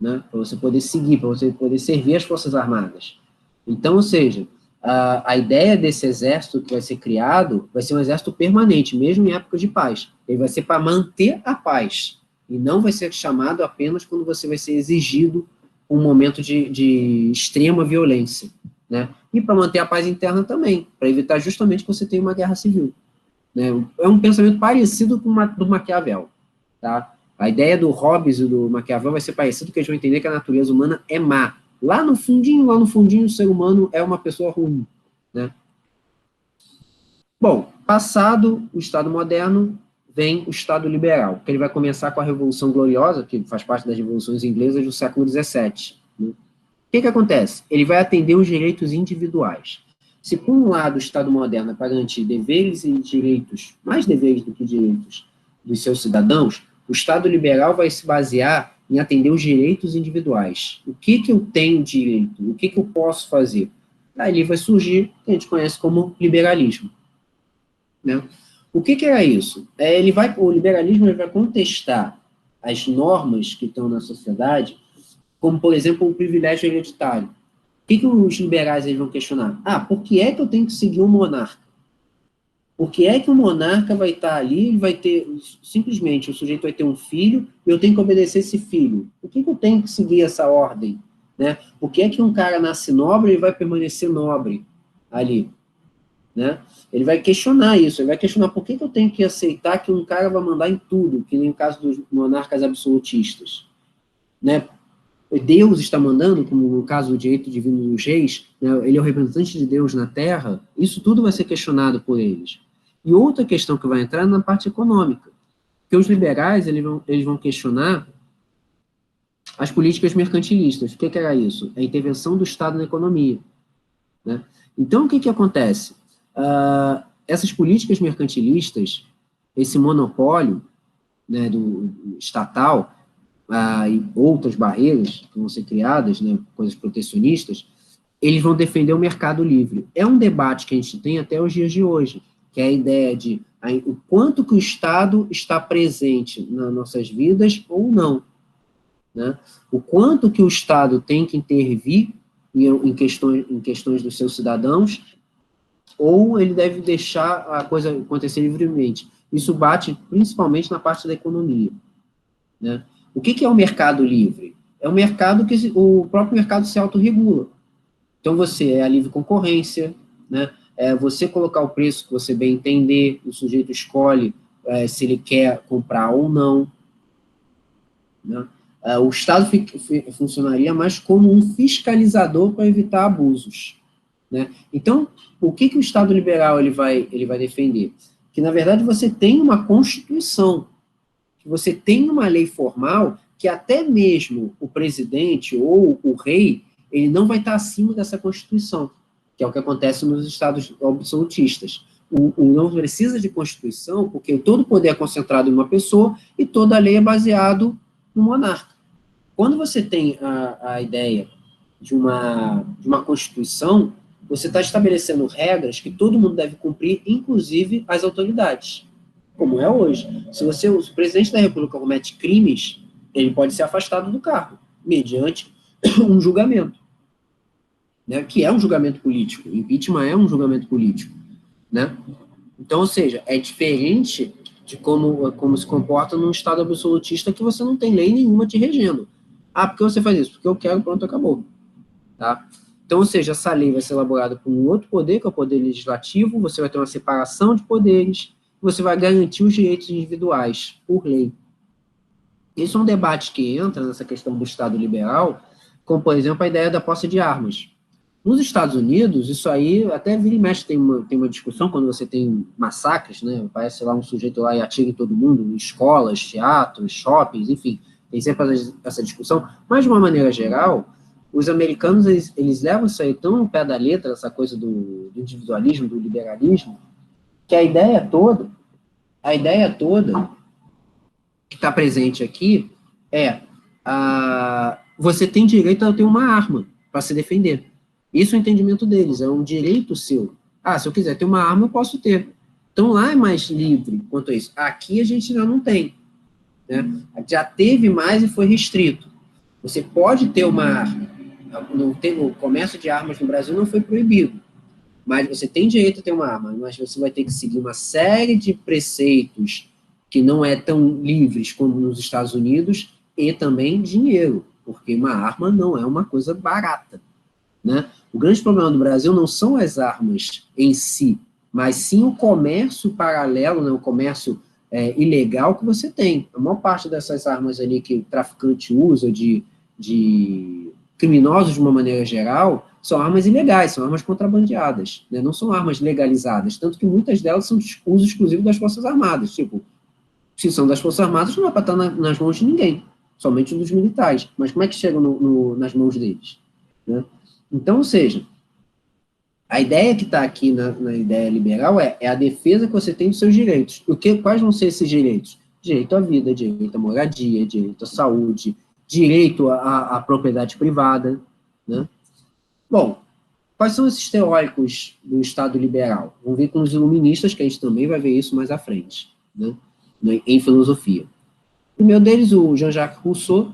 A: né? Para você poder seguir, para você poder servir as Forças Armadas. Então, ou seja, a ideia desse exército que vai ser criado vai ser um exército permanente, mesmo em época de paz. Ele vai ser para manter a paz, e não vai ser chamado apenas quando você vai ser exigido um momento de extrema violência, né? E para manter a paz interna também, para evitar justamente que você tenha uma guerra civil. Né? É um pensamento parecido com do Maquiavel, tá? A ideia do Hobbes e do Maquiavel vai ser parecido, que eles vão entender que a natureza humana é má. Lá no fundinho, o ser humano é uma pessoa ruim, né? Bom, passado o Estado moderno, vem o Estado liberal, que ele vai começar com a Revolução Gloriosa, que faz parte das revoluções inglesas do século XVII. Né? O que acontece? Ele vai atender os direitos individuais. Se, por um lado, o Estado moderno é para garantir deveres e direitos, mais deveres do que direitos, dos seus cidadãos, o Estado liberal vai se basear em atender os direitos individuais. O que eu tenho direito? O que eu posso fazer? Aí vai surgir o que a gente conhece como liberalismo. Né? O que era isso? O liberalismo ele vai contestar as normas que estão na sociedade, como, por exemplo, o privilégio hereditário. O que os liberais eles vão questionar? Por que é que eu tenho que seguir um monarca? Por que é que o monarca vai estar ali, ele vai ter, simplesmente, o sujeito vai ter um filho, e eu tenho que obedecer esse filho? Por que eu tenho que seguir essa ordem? Né? Por que é que um cara nasce nobre e vai permanecer nobre ali? Né? Ele vai questionar isso, ele vai questionar por que eu tenho que aceitar que um cara vai mandar em tudo, que nem o caso dos monarcas absolutistas. Né? Deus está mandando, como no caso do direito divino dos reis, né, ele é o representante de Deus na Terra, isso tudo vai ser questionado por eles. E outra questão que vai entrar é na parte econômica, que os liberais eles vão questionar as políticas mercantilistas. O que era isso? A intervenção do Estado na economia. Né? Então, o que acontece? Essas políticas mercantilistas, esse monopólio, né, do estatal, e outras barreiras que vão ser criadas, né, coisas protecionistas, eles vão defender o mercado livre. É um debate que a gente tem até os dias de hoje, que é a ideia de o quanto que o Estado está presente nas nossas vidas ou não. Né? O quanto que o Estado tem que intervir em questões dos seus cidadãos, ou ele deve deixar a coisa acontecer livremente. Isso bate principalmente na parte da economia. Né? O que é o mercado livre? É um mercado que o próprio mercado se autorregula. Então, você é a livre concorrência, né? É você colocar o preço que você bem entender, o sujeito escolhe se ele quer comprar ou não, né? O Estado funcionaria mais como um fiscalizador para evitar abusos, né? Então, o que o Estado liberal ele vai defender? Que, na verdade, você tem uma Constituição, que você tem uma lei formal, que até mesmo o presidente ou o rei, ele não vai estar acima dessa Constituição, que é o que acontece nos estados absolutistas. Não precisa de Constituição, porque todo o poder é concentrado em uma pessoa e toda a lei é baseado no monarca. Quando você tem a ideia de uma Constituição, você está estabelecendo regras que todo mundo deve cumprir, inclusive as autoridades, como é hoje. Se o presidente da República comete crimes, ele pode ser afastado do cargo, mediante um julgamento, né, que é um julgamento político. O impeachment é um julgamento político, né? Então, ou seja, é diferente de como se comporta num Estado absolutista que você não tem lei nenhuma te regendo. Ah, por que você faz isso? Porque eu quero, pronto, acabou. Tá? Então, ou seja, essa lei vai ser elaborada por um outro poder, que é o poder legislativo, você vai ter uma separação de poderes, você vai garantir os direitos individuais por lei. Esse é um debate que entra nessa questão do Estado liberal, como, por exemplo, a ideia da posse de armas. Nos Estados Unidos, isso aí, até vira e mexe, tem uma discussão quando você tem massacres, né? Parece lá um sujeito lá e atira em todo mundo, em escolas, teatros, shoppings, enfim, tem sempre essa discussão. Mas, de uma maneira geral, os americanos, eles levam isso aí tão no pé da letra, essa coisa do individualismo, do liberalismo, que a ideia toda que está presente aqui é você tem direito a ter uma arma para se defender. Isso é o entendimento deles, é um direito seu. Se eu quiser ter uma arma, eu posso ter. Então, lá é mais livre quanto a isso. Aqui a gente já não tem, né? Já teve mais e foi restrito. Você pode ter uma arma. O comércio de armas no Brasil não foi proibido, mas você tem direito a ter uma arma, mas você vai ter que seguir uma série de preceitos que não é tão livres como nos Estados Unidos, e também dinheiro, porque uma arma não é uma coisa barata, né? O grande problema do Brasil não são as armas em si, mas sim o comércio paralelo, né, o comércio ilegal que você tem. A maior parte dessas armas ali que o traficante usa, de criminosos de uma maneira geral, são armas ilegais, são armas contrabandeadas, né? Não são armas legalizadas, tanto que muitas delas são de uso exclusivo das Forças Armadas. Tipo, se são das Forças Armadas, não é para estar nas mãos de ninguém, somente dos militares. Mas como é que chegam nas mãos deles, né? Então, ou seja, a ideia que está aqui na ideia liberal é a defesa que você tem dos seus direitos. Quais vão ser esses direitos? Direito à vida, direito à moradia, direito à saúde, direito à propriedade privada, né? Bom, quais são esses teóricos do Estado liberal? Vamos ver com os iluministas, que a gente também vai ver isso mais à frente, né, em filosofia. O primeiro deles, o Jean-Jacques Rousseau,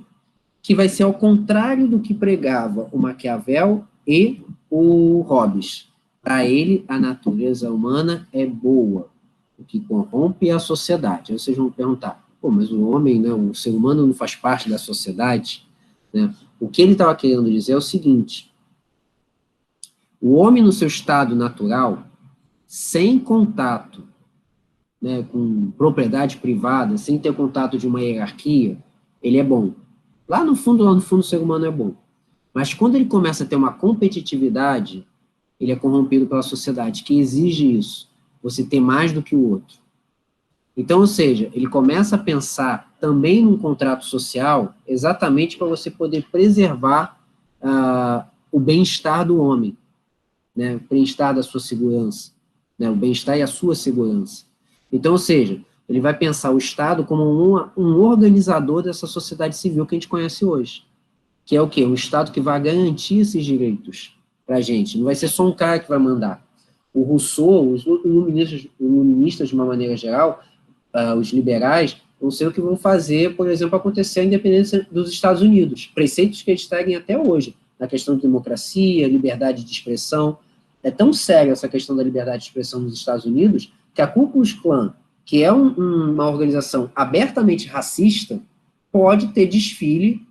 A: que vai ser ao contrário do que pregava o Maquiavel e o Hobbes. Para ele, a natureza humana é boa, o que corrompe é a sociedade. Aí vocês vão perguntar, mas o homem, né, o ser humano não faz parte da sociedade, né? O que ele estava querendo dizer é o seguinte: o homem no seu estado natural, sem contato, né, com propriedade privada, sem ter contato de uma hierarquia, ele é bom. Lá no fundo, o ser humano é bom. Mas quando ele começa a ter uma competitividade, ele é corrompido pela sociedade, que exige isso. Você ter mais do que o outro. Então, ou seja, ele começa a pensar também num contrato social, exatamente para você poder preservar o bem-estar do homem, né, o bem-estar da sua segurança, né, o bem-estar e a sua segurança. Então, ou seja, ele vai pensar o Estado como um organizador dessa sociedade civil que a gente conhece hoje, que é o quê? Um Estado que vai garantir esses direitos para a gente, não vai ser só um cara que vai mandar. O Rousseau, os iluministas de uma maneira geral, os liberais, vão ser o que vão fazer, por exemplo, acontecer a independência dos Estados Unidos, preceitos que eles seguem até hoje, na questão de democracia, liberdade de expressão. É tão séria essa questão da liberdade de expressão nos Estados Unidos, que a Ku Klux Klan, que é uma organização abertamente racista, pode ter desfile,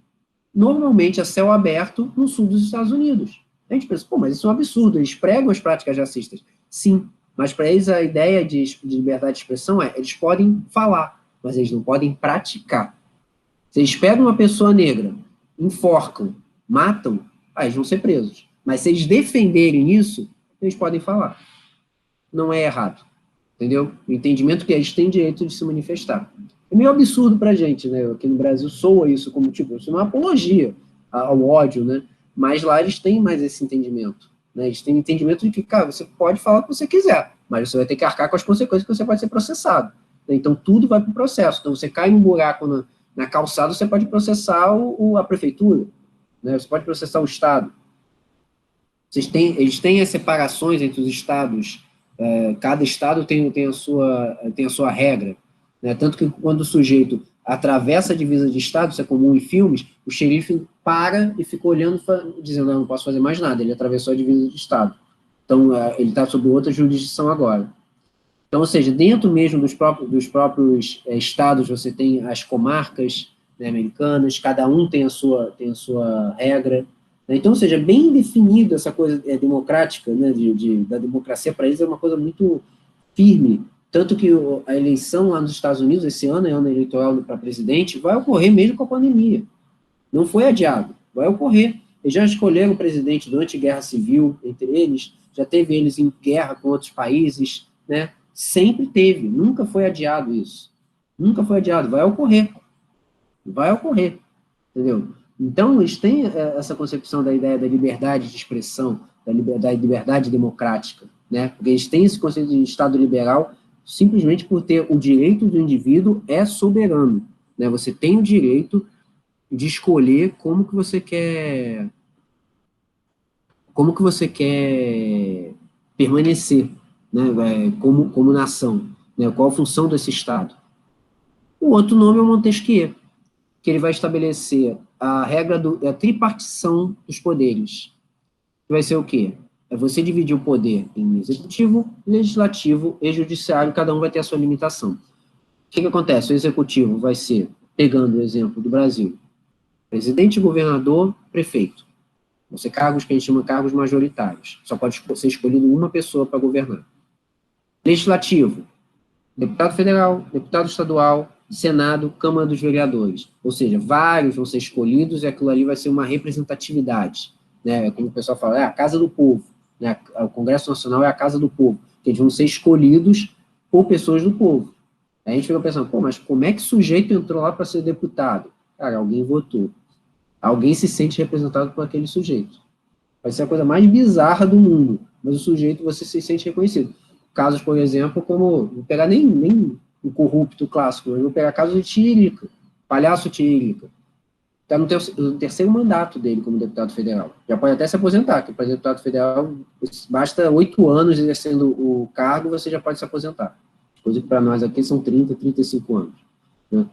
A: normalmente a céu aberto, no sul dos Estados Unidos. A gente pensa, pô, mas isso é um absurdo, eles pregam as práticas racistas. Sim, mas para eles a ideia de liberdade de expressão é, eles podem falar, mas eles não podem praticar. Se eles pegam uma pessoa negra, enforcam, matam, aí eles vão ser presos. Mas se eles defenderem isso, eles podem falar. Não é errado, entendeu? O entendimento que eles têm direito de se manifestar. É meio absurdo pra gente, né? Aqui no Brasil soa isso como, tipo, isso é uma apologia ao ódio, né? Mas lá eles têm mais esse entendimento, né? Eles têm entendimento de que, cara, você pode falar o que você quiser, mas você vai ter que arcar com as consequências que você pode ser processado. Né? Então, tudo vai para o processo. Então, você cai num buraco na calçada, você pode processar a prefeitura, né? Você pode processar o Estado. Eles têm as separações entre os estados, cada estado tem a sua regra, né? Tanto que quando o sujeito atravessa a divisa de estado, isso é comum em filmes, o xerife para e fica olhando, dizendo, não posso fazer mais nada, ele atravessou a divisa de estado. Então, ele está sob outra jurisdição agora. Então, ou seja, dentro mesmo dos próprios estados, você tem as comarcas, né, americanas, cada um tem a sua regra. Né? Então, ou seja, bem definido essa coisa democrática, né, da democracia para eles é uma coisa muito firme. Tanto que a eleição lá nos Estados Unidos, esse ano, é ano eleitoral para presidente, vai ocorrer mesmo com a pandemia. Não foi adiado, vai ocorrer. Eles já escolheram o presidente durante a Guerra Civil, entre eles, já teve eles em guerra com outros países, né? Sempre teve, nunca foi adiado isso. Nunca foi adiado, vai ocorrer. Vai ocorrer, entendeu? Então, eles têm essa concepção da ideia da liberdade de expressão, da liberdade democrática, né? Porque eles têm esse conceito de Estado liberal simplesmente por ter o direito do indivíduo é soberano, né? Você tem o direito de escolher como que você quer permanecer, né, como nação, né, qual a função desse Estado. O outro nome é o Montesquieu, que ele vai estabelecer a regra da tripartição dos poderes, que vai ser o quê? É você dividir o poder em executivo, legislativo e judiciário, cada um vai ter a sua limitação. O que acontece? O executivo vai ser, pegando o exemplo do Brasil, presidente, governador, prefeito. Vão ser cargos que a gente chama de cargos majoritários. Só pode ser escolhido uma pessoa para governar. Legislativo, deputado federal, deputado estadual, Senado, Câmara dos Vereadores. Ou seja, vários vão ser escolhidos e aquilo ali vai ser uma representatividade. Né? Como o pessoal fala, é a casa do povo. Né? O Congresso Nacional é a casa do povo. Que eles vão ser escolhidos por pessoas do povo. Aí a gente fica pensando, pô, mas como é que o sujeito entrou lá para ser deputado? Cara, alguém votou. Alguém se sente representado por aquele sujeito. Vai ser a coisa mais bizarra do mundo, mas o sujeito, você se sente reconhecido. Casos, por exemplo, como, não vou pegar nem o corrupto clássico, mas vou pegar casos de Tiririca, palhaço Tiririca. Está no terceiro mandato dele como deputado federal. Já pode até se aposentar, porque para deputado federal, basta 8 anos exercendo o cargo, você já pode se aposentar. Coisa que para nós aqui são 30, 35 anos. Né?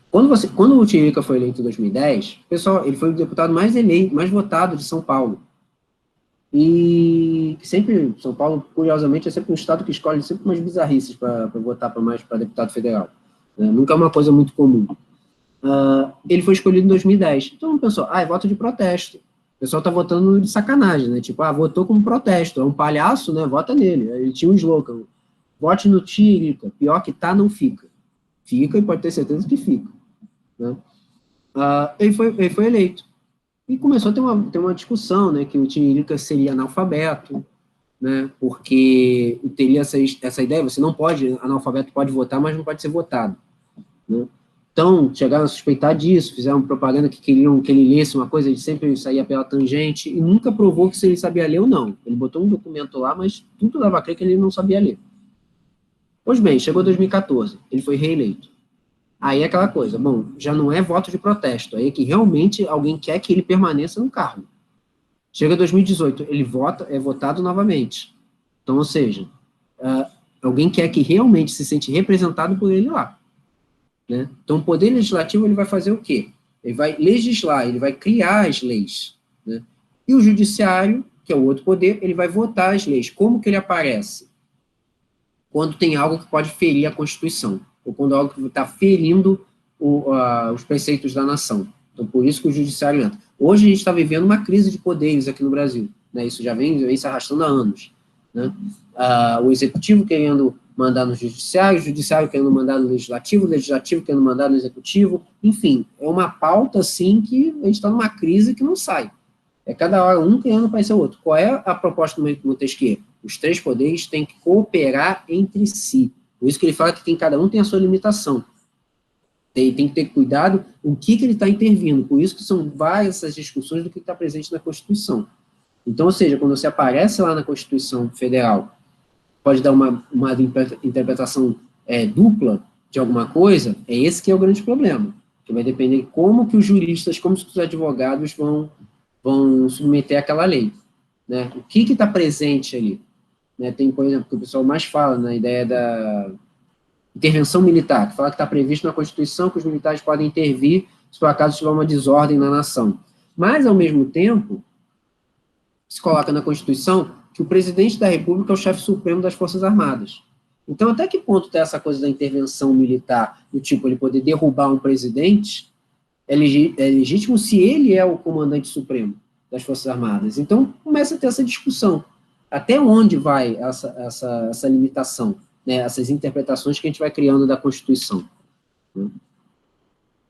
A: Quando o Tiririca foi eleito em 2010, pessoal, ele foi o deputado mais votado de São Paulo. E sempre, São Paulo, curiosamente, é sempre um estado que escolhe sempre umas bizarrices para votar para deputado federal. Né? Nunca é uma coisa muito comum. Ele foi escolhido em 2010. Então, não pensou, é voto de protesto. O pessoal está votando de sacanagem, né? Tipo, votou como protesto. É um palhaço, né? Vota nele. Ele tinha um slogan. Vote no Tiririca. Pior que tá, não fica. Fica e pode ter certeza que fica. Né? Ele foi eleito. E começou a ter uma discussão, né, que o Tiririca seria analfabeto, né, porque teria essa ideia, você não pode, analfabeto pode votar, mas não pode ser votado. Né? Então, chegaram a suspeitar disso, fizeram propaganda que queriam que ele lesse uma coisa, ele sempre saía pela tangente, e nunca provou que se ele sabia ler ou não. Ele botou um documento lá, mas tudo dava a crer que ele não sabia ler. Pois bem, chegou 2014, ele foi reeleito. Aí é aquela coisa, bom, já não é voto de protesto, aí é que realmente alguém quer que ele permaneça no cargo. Chega 2018, ele é votado novamente. Então, ou seja, alguém quer que realmente se sente representado por ele lá. Né? Então, o Poder Legislativo, ele vai fazer o quê? Ele vai legislar, ele vai criar as leis. Né? E o Judiciário, que é o outro poder, ele vai votar as leis. Como que ele aparece? Quando tem algo que pode ferir a Constituição, ou quando algo que está ferindo os preceitos da nação. Então, por isso que o judiciário entra. Hoje a gente está vivendo uma crise de poderes aqui no Brasil, né? Isso já vem se arrastando há anos, né? O executivo querendo mandar no judiciário, o judiciário querendo mandar no legislativo, o legislativo querendo mandar no executivo, enfim, é uma pauta, assim, que a gente está numa crise que não sai. É cada hora um querendo parecer o outro. Qual é a proposta do Montesquieu? Os três poderes têm que cooperar entre si. Por isso que ele fala que cada um tem a sua limitação. Tem que ter cuidado o que ele está intervindo. Por isso que são várias essas discussões do que está presente na Constituição. Então, ou seja, quando você aparece lá na Constituição Federal, pode dar uma interpretação dupla de alguma coisa, é esse que é o grande problema. Que vai depender de como que os juristas, como que os advogados vão submeter aquela lei. Né? O que está presente ali? Né? Tem, por exemplo, que o pessoal mais fala na ideia da intervenção militar, que fala que está previsto na Constituição que os militares podem intervir se por acaso tiver uma desordem na nação. Mas, ao mesmo tempo, se coloca na Constituição que o presidente da República é o chefe supremo das Forças Armadas. Então, até que ponto tem essa coisa da intervenção militar, do tipo, ele poder derrubar um presidente, é legítimo se ele é o comandante supremo das Forças Armadas. Então, começa a ter essa discussão. Até onde vai essa limitação? Né, essas interpretações que a gente vai criando da Constituição. Né?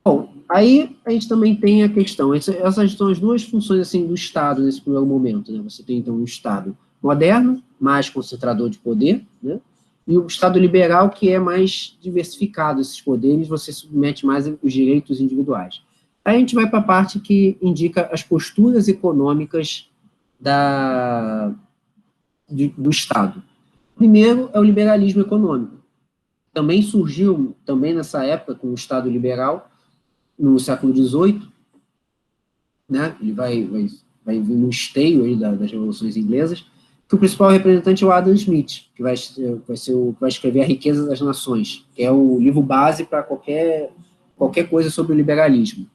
A: Bom, aí a gente também tem a questão, essas são as duas funções assim, do Estado nesse primeiro momento. Né? Você tem, então, um Estado moderno, mais concentrador de poder, né? E o Estado liberal, que é mais diversificado esses poderes, você submete mais os direitos individuais. Aí a gente vai para a parte que indica as posturas econômicas do Estado. Primeiro é o liberalismo econômico. Também surgiu, também nessa época, com o Estado liberal, no século XVIII, né? Ele vai vir no esteio aí das revoluções inglesas, que o principal representante é o Adam Smith, que vai escrever A Riqueza das Nações, que é o livro base para qualquer coisa sobre o liberalismo.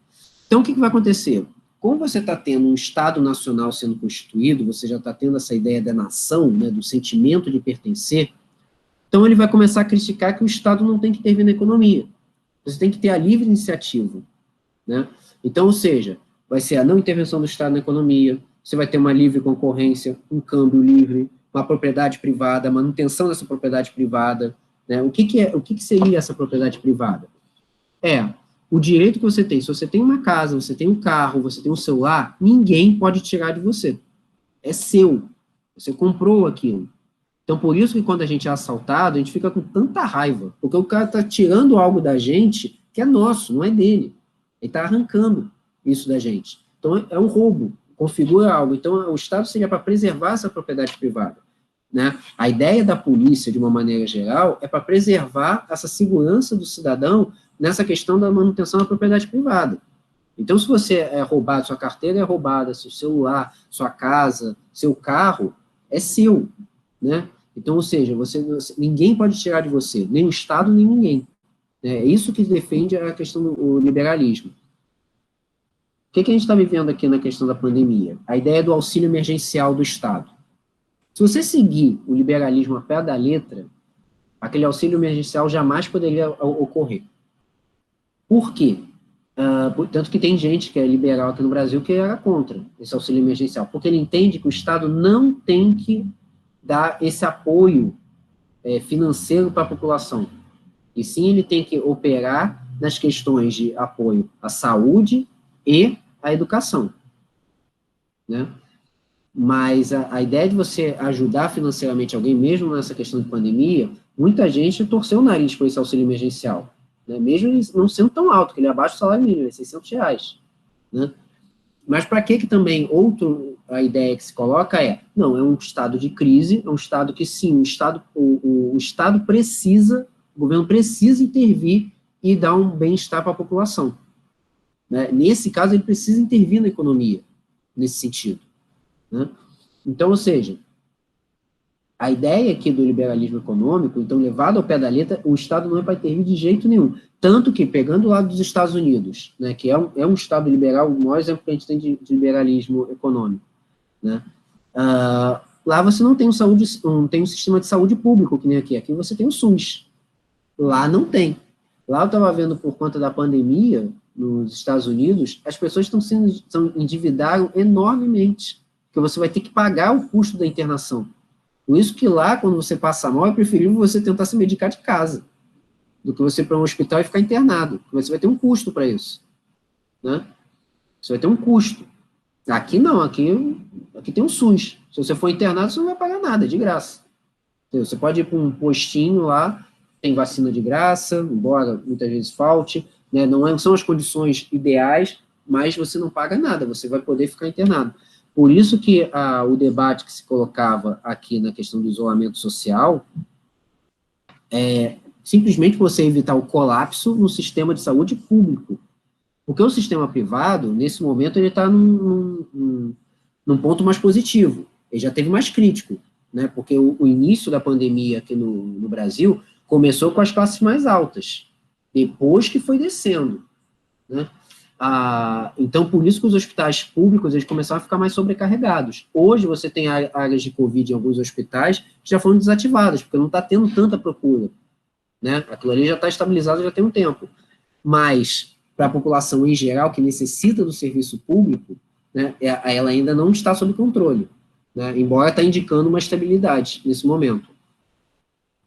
A: Então, o que vai acontecer? Como você está tendo um Estado nacional sendo constituído, você já está tendo essa ideia da nação, né, do sentimento de pertencer, então ele vai começar a criticar que o Estado não tem que intervir na economia. Você tem que ter a livre iniciativa. Né? Então, ou seja, vai ser a não intervenção do Estado na economia, você vai ter uma livre concorrência, um câmbio livre, uma propriedade privada, a manutenção dessa propriedade privada. Né? O que seria essa propriedade privada? O direito que você tem, se você tem uma casa, você tem um carro, você tem um celular, ninguém pode tirar de você. É seu. Você comprou aquilo. Então, por isso que quando a gente é assaltado, a gente fica com tanta raiva, porque o cara está tirando algo da gente que é nosso, não é dele. Ele está arrancando isso da gente. Então, é um roubo, configura algo. Então, o Estado seria para preservar essa propriedade privada. Né? A ideia da polícia, de uma maneira geral, é para preservar essa segurança do cidadão nessa questão da manutenção da propriedade privada. Então, se você é roubado, sua carteira é roubada, seu celular, sua casa, seu carro, é seu, né? Então, ou seja, ninguém pode tirar de você, nem o Estado, nem ninguém. É isso que defende a questão do liberalismo. O que a gente está vivendo aqui na questão da pandemia? A ideia do auxílio emergencial do Estado. Se você seguir o liberalismo a pé da letra, aquele auxílio emergencial jamais poderia ocorrer. Por quê? Tanto que tem gente que é liberal aqui no Brasil que era contra esse auxílio emergencial, porque ele entende que o Estado não tem que dar esse apoio financeiro para a população, e sim ele tem que operar nas questões de apoio à saúde e à educação. Né? Mas a ideia de você ajudar financeiramente alguém, mesmo nessa questão de pandemia, muita gente torceu o nariz por esse auxílio emergencial. Né? Mesmo ele não sendo tão alto, que ele é abaixo do salário mínimo, é R$600. Né? Mas para que também a ideia que se coloca não, é um estado de crise, é um estado que sim, o Estado precisa, o governo precisa intervir e dar um bem-estar para a população. Né? Nesse caso, ele precisa intervir na economia, nesse sentido. Né? Então, ou seja, a ideia aqui do liberalismo econômico, então, levado ao pé da letra, o Estado não é para intervir de jeito nenhum. Tanto que, pegando o lado dos Estados Unidos, né, que é um Estado liberal, o maior exemplo que a gente tem de liberalismo econômico, né, lá você não tem um sistema de saúde público, que nem aqui. Aqui você tem o SUS. Lá não tem. Lá eu estava vendo, por conta da pandemia, nos Estados Unidos, as pessoas estão endividaram enormemente, porque você vai ter que pagar o custo da internação. Por isso que lá, quando você passa mal, é preferível você tentar se medicar de casa, do que você ir para um hospital e ficar internado, porque você vai ter um custo para isso, né? Você vai ter um custo. Aqui não, aqui tem um SUS. Se você for internado, você não vai pagar nada, é de graça. Entendeu? Você pode ir para um postinho lá, tem vacina de graça, embora muitas vezes falte, né? Não são as condições ideais, mas você não paga nada, você vai poder ficar internado. Por isso que o debate que se colocava aqui na questão do isolamento social é simplesmente você evitar o colapso no sistema de saúde público. Porque o sistema privado, nesse momento, ele está num ponto mais positivo. Ele já teve mais crítico, né? Porque o início da pandemia aqui no Brasil começou com as classes mais altas, depois que foi descendo, né? Então, por isso que os hospitais públicos eles começaram a ficar mais sobrecarregados. Hoje, você tem áreas de Covid em alguns hospitais que já foram desativadas, porque não está tendo tanta procura, né? Aquilo ali já está estabilizado já tem um tempo. Mas, para a população em geral, que necessita do serviço público, né, ela ainda não está sob controle, né? Embora está indicando uma estabilidade nesse momento.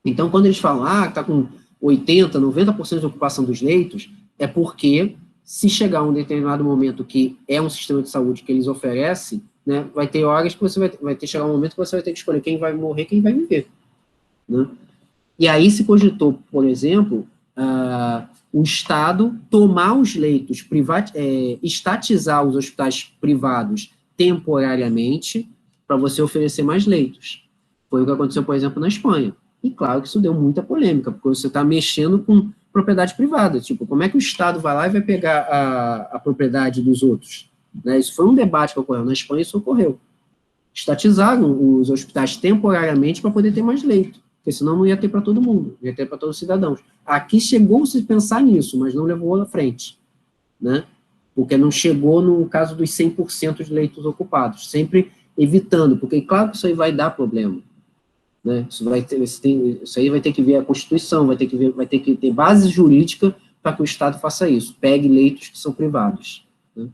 A: Então, quando eles falam, está com 80%, 90% de ocupação dos leitos, é porque, se chegar a um determinado momento que é um sistema de saúde que eles oferecem, né, vai ter horas que você vai ter chegar um momento que você vai ter que escolher quem vai morrer, quem vai viver, né? E aí se cogitou, por exemplo, o Estado tomar os leitos, estatizar os hospitais privados temporariamente para você oferecer mais leitos. Foi o que aconteceu, por exemplo, na Espanha. E claro que isso deu muita polêmica, porque você está mexendo com propriedade privada. Tipo, como é que o Estado vai lá e vai pegar a propriedade dos outros? Né? Isso foi um debate que ocorreu. Na Espanha isso ocorreu. Estatizaram os hospitais temporariamente para poder ter mais leito, porque senão não ia ter para todo mundo, ia ter para todos os cidadãos. Aqui chegou-se a pensar nisso, mas não levou à frente, né? Porque não chegou no caso dos 100% de leitos ocupados, sempre evitando, porque claro que isso aí vai dar problema, né? Isso aí vai ter que ver a Constituição, vai ter que ter base jurídica para que o Estado faça isso, pegue leitos que são privados, né?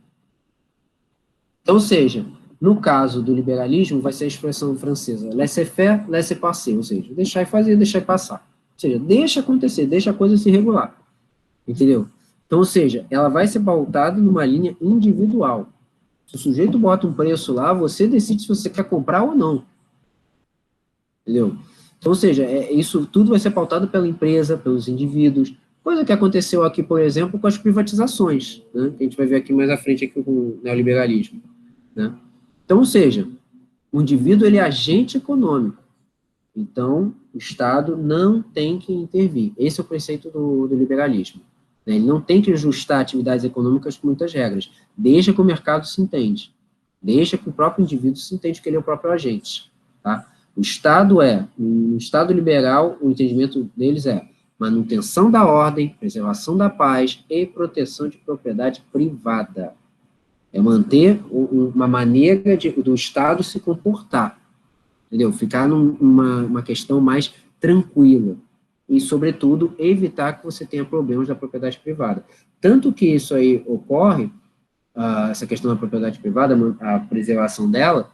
A: Então, ou seja, no caso do liberalismo, vai ser a expressão francesa, laissez-faire, laissez-passer, ou seja, deixar e fazer, deixar e passar. Ou seja, deixa acontecer, deixa a coisa se regular. Entendeu? Então, ou seja, ela vai ser pautada numa linha individual. Se o sujeito bota um preço lá, você decide se você quer comprar ou não. Entendeu? Então, ou seja, isso tudo vai ser pautado pela empresa, pelos indivíduos, coisa que aconteceu aqui, por exemplo, com as privatizações, né, que a gente vai ver aqui mais à frente aqui com o neoliberalismo, né? Então, ou seja, o indivíduo ele é agente econômico, então o Estado não tem que intervir. Esse é o preceito do liberalismo, né? Ele não tem que ajustar atividades econômicas com muitas regras, deixa que o mercado se entende, deixa que o próprio indivíduo se entende que ele é o próprio agente, tá? O Estado liberal, o entendimento deles é manutenção da ordem, preservação da paz e proteção de propriedade privada. É manter uma maneira do Estado se comportar, entendeu? Ficar numa questão mais tranquila. E, sobretudo, evitar que você tenha problemas da propriedade privada. Tanto que isso aí ocorre, essa questão da propriedade privada, a preservação dela,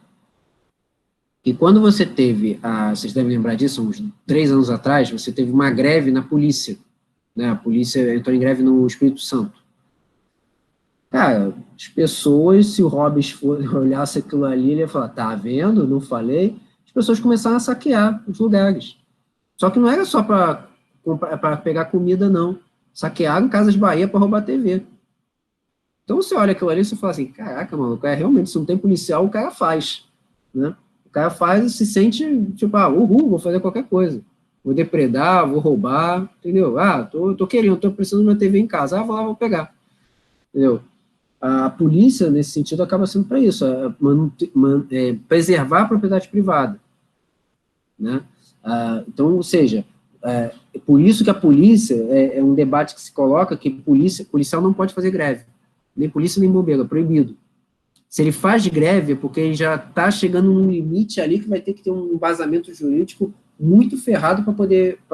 A: que quando você teve, vocês devem lembrar disso, uns 3 anos atrás, você teve uma greve na polícia, né? A polícia entrou em greve no Espírito Santo. Cara, as pessoas, se o Hobbes olhasse aquilo ali, ele ia falar, tá vendo, não falei? As pessoas começaram a saquear os lugares. Só que não era só para pegar comida, não. Saquearam Casas Bahia para roubar TV. Então, você olha aquilo ali e você fala assim, caraca, mano, o cara realmente, se não tem policial, o cara faz, né? O cara faz e se sente, tipo, vou fazer qualquer coisa. Vou depredar, vou roubar, entendeu? Tô precisando de uma TV em casa. Vou lá, vou pegar. Entendeu? A polícia, nesse sentido, acaba sendo para isso, preservar a propriedade privada, né? Então, ou seja, é por isso que a polícia, é um debate que se coloca que policial não pode fazer greve, nem polícia nem bombeiro, é proibido. Se ele faz greve, é porque ele já está chegando num limite ali que vai ter que ter um embasamento jurídico muito ferrado para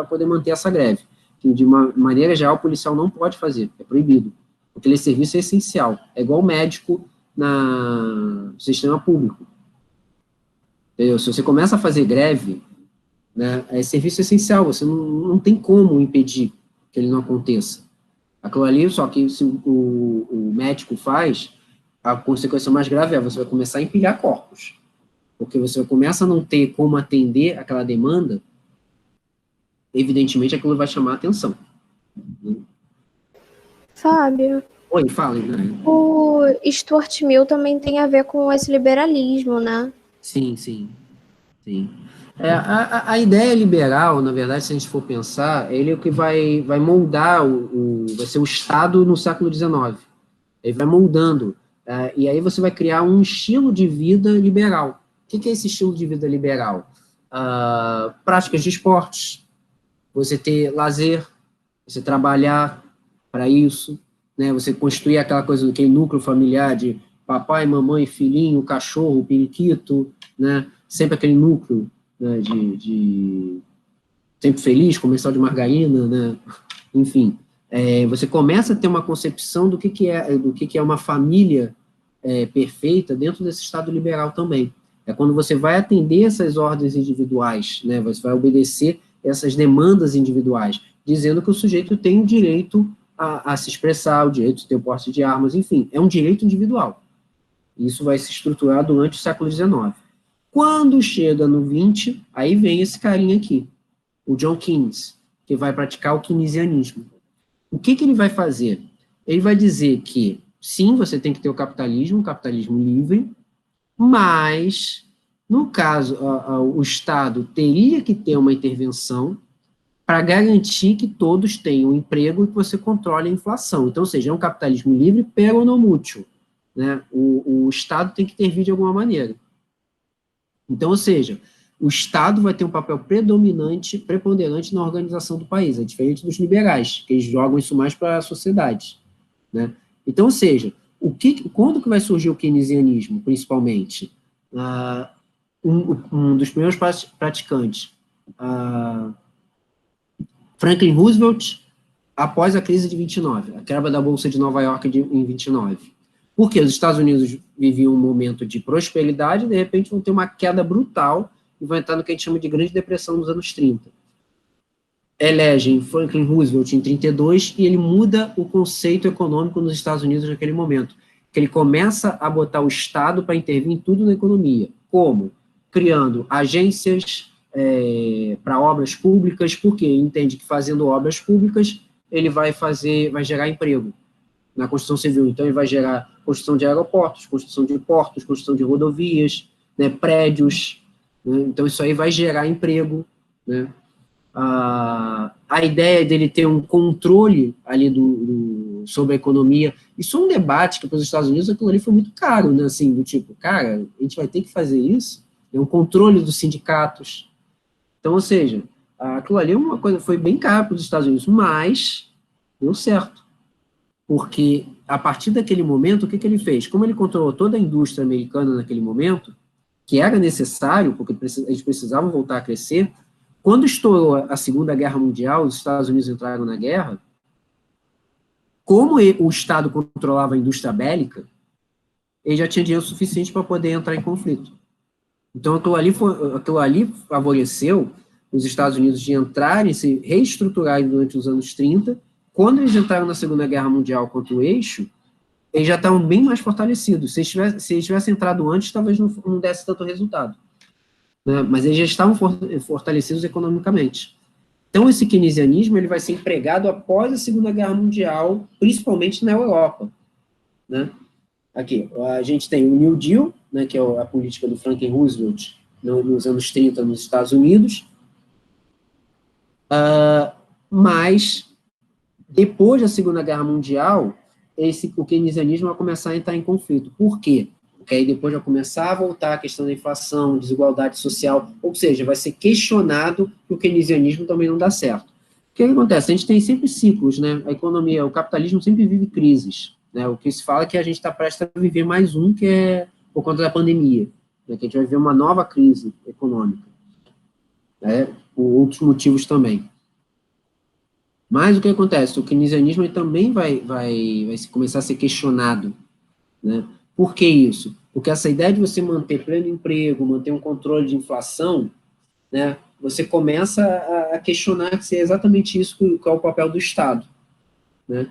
A: poder manter essa greve. que de uma maneira geral o policial não pode fazer, é proibido, porque ele serviço é essencial, é igual médico no sistema público. Entendeu? Se você começa a fazer greve, né, é serviço essencial, você não tem como impedir que ele não aconteça. Aquilo ali, só que se o médico faz, a consequência mais grave é você vai começar a empilhar corpos, porque você começa a não ter como atender aquela demanda, evidentemente aquilo vai chamar a atenção.
B: Fábio,
A: Oi, fala, né?
B: o Stuart Mill também tem a ver com esse liberalismo, né?
A: Sim, sim, sim. A ideia liberal, na verdade, se a gente for pensar, ele é o que vai moldar, vai ser o Estado no século XIX. Ele vai moldando. E aí você vai criar um estilo de vida liberal. O que é esse estilo de vida liberal? Práticas de esportes, você ter lazer, você trabalhar para isso, né? Você construir aquela coisa, aquele núcleo familiar de papai, mamãe, filhinho, cachorro, periquito, né? Sempre aquele núcleo, né? Sempre feliz, comercial de margarina, né? Enfim, você começa a ter uma concepção do que é uma família perfeita dentro desse Estado liberal também. É quando você vai atender essas ordens individuais, né? Você vai obedecer essas demandas individuais, dizendo que o sujeito tem o direito a se expressar, o direito de ter o porte de armas, enfim, é um direito individual. Isso vai se estruturar durante o século XIX. Quando chega no 20, aí vem esse carinha aqui, o John Keynes, que vai praticar o keynesianismo. O que ele vai fazer? Ele vai dizer que, sim, você tem que ter o capitalismo livre, mas, no caso, o Estado teria que ter uma intervenção para garantir que todos tenham emprego e que você controle a inflação. Então, ou seja, é um capitalismo livre, pero não mútuo. Né? O Estado tem que intervir de alguma maneira. Então, ou seja, o Estado vai ter um papel preponderante na organização do país, é diferente dos liberais, que eles jogam isso mais para a sociedade. Né? Então, ou seja, quando que vai surgir o keynesianismo, principalmente? Um dos primeiros praticantes, Franklin Roosevelt, após a crise de 29, a quebra da Bolsa de Nova York em 29. Porque os Estados Unidos viviam um momento de prosperidade e, de repente, vão ter uma queda brutal e vai entrar no que a gente chama de Grande Depressão nos anos 30. Elegem Franklin Roosevelt em 32 e ele muda o conceito econômico nos Estados Unidos naquele momento, que ele começa a botar o Estado para intervir em tudo na economia. Como? Criando agências para obras públicas, porque ele entende que fazendo obras públicas ele vai gerar emprego na construção civil. Então, ele vai gerar construção de aeroportos, construção de portos, construção de rodovias, né, prédios. Né? Então, isso aí vai gerar emprego. Né? A ideia dele ter um controle ali sobre a economia, isso é um debate que para os Estados Unidos aquilo ali foi muito caro, né? Assim, do tipo, cara, a gente vai ter que fazer isso? É um controle dos sindicatos. Então, ou seja, aquilo ali é uma coisa, foi bem caro para os Estados Unidos, mas deu certo. Porque, a partir daquele momento, o que ele fez? Como ele controlou toda a indústria americana naquele momento, que era necessário, porque eles precisavam voltar a crescer, quando estourou a Segunda Guerra Mundial, os Estados Unidos entraram na guerra, como o Estado controlava a indústria bélica, ele já tinha dinheiro suficiente para poder entrar em conflito. Então, aquilo ali favoreceu os Estados Unidos de entrarem, se reestruturarem durante os anos 30. Quando eles entraram na Segunda Guerra Mundial contra o eixo, eles já estavam bem mais fortalecidos. Se eles tivessem entrado antes, talvez não desse tanto resultado. Né? Mas eles já estavam fortalecidos economicamente. Então, esse keynesianismo ele vai ser empregado após a Segunda Guerra Mundial, principalmente na Europa. Né? Aqui, a gente tem o New Deal, né, que é a política do Franklin Roosevelt nos anos 30 nos Estados Unidos, mas depois da Segunda Guerra Mundial, o keynesianismo vai começar a entrar em conflito. Por quê? Porque aí depois vai começar a voltar a questão da inflação, desigualdade social, ou seja, vai ser questionado que o keynesianismo também não dá certo. O que acontece? A gente tem sempre ciclos, né? A economia, o capitalismo sempre vive crises. Né? O que se fala é que a gente está prestes a viver mais um, que é por conta da pandemia, né? Que a gente vai viver uma nova crise econômica, né? Por outros motivos também. Mas o que acontece? O keynesianismo ele também vai começar a ser questionado, né? Por que isso? Porque essa ideia de você manter pleno emprego, manter um controle de inflação, né, você começa a questionar se é exatamente isso que é o papel do Estado, né?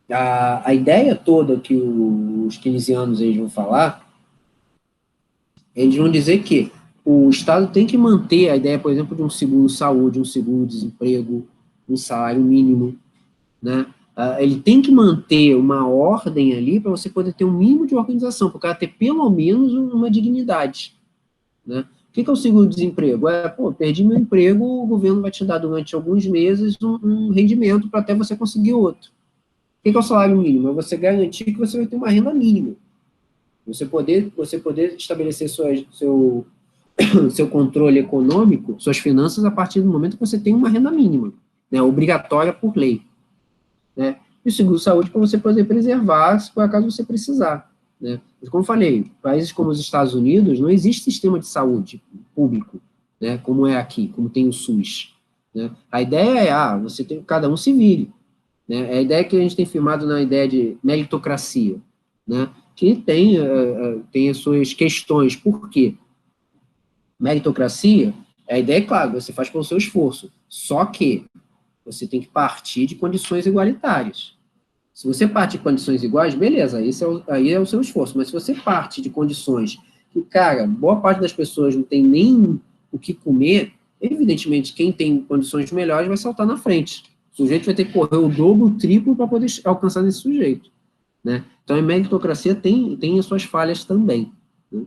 A: A ideia toda que os keynesianos eles vão falar, eles vão dizer que o Estado tem que manter a ideia, por exemplo, de um seguro-saúde, um seguro-desemprego, um salário mínimo, né? Ele tem que manter uma ordem ali para você poder ter um mínimo de organização, para o cara ter pelo menos uma dignidade, né? O que é o seguro-desemprego? Perdi meu emprego, o governo vai te dar durante alguns meses um rendimento para até você conseguir outro. O que é o salário mínimo? É você garantir que você vai ter uma renda mínima. Você poder estabelecer seu controle econômico, suas finanças, a partir do momento que você tem uma renda mínima, né, obrigatória por lei, né? E o seguro-saúde para você poder preservar, se por acaso você precisar, né? Mas, como eu falei, países como os Estados Unidos, não existe sistema de saúde público, né, como é aqui, como tem o SUS, né? A ideia é, você tem, cada um se vire, né? É a ideia que a gente tem firmado na ideia de meritocracia, né, que tem as suas questões. Por quê? Meritocracia, a ideia é, claro, você faz pelo seu esforço, só que você tem que partir de condições igualitárias. Se você parte de condições iguais, beleza, aí é o seu esforço, mas se você parte de condições que, cara, boa parte das pessoas não tem nem o que comer, evidentemente, quem tem condições melhores vai saltar na frente. O sujeito vai ter que correr o dobro, o triplo para poder alcançar esse sujeito, né? Então, a meritocracia tem as suas falhas também, né?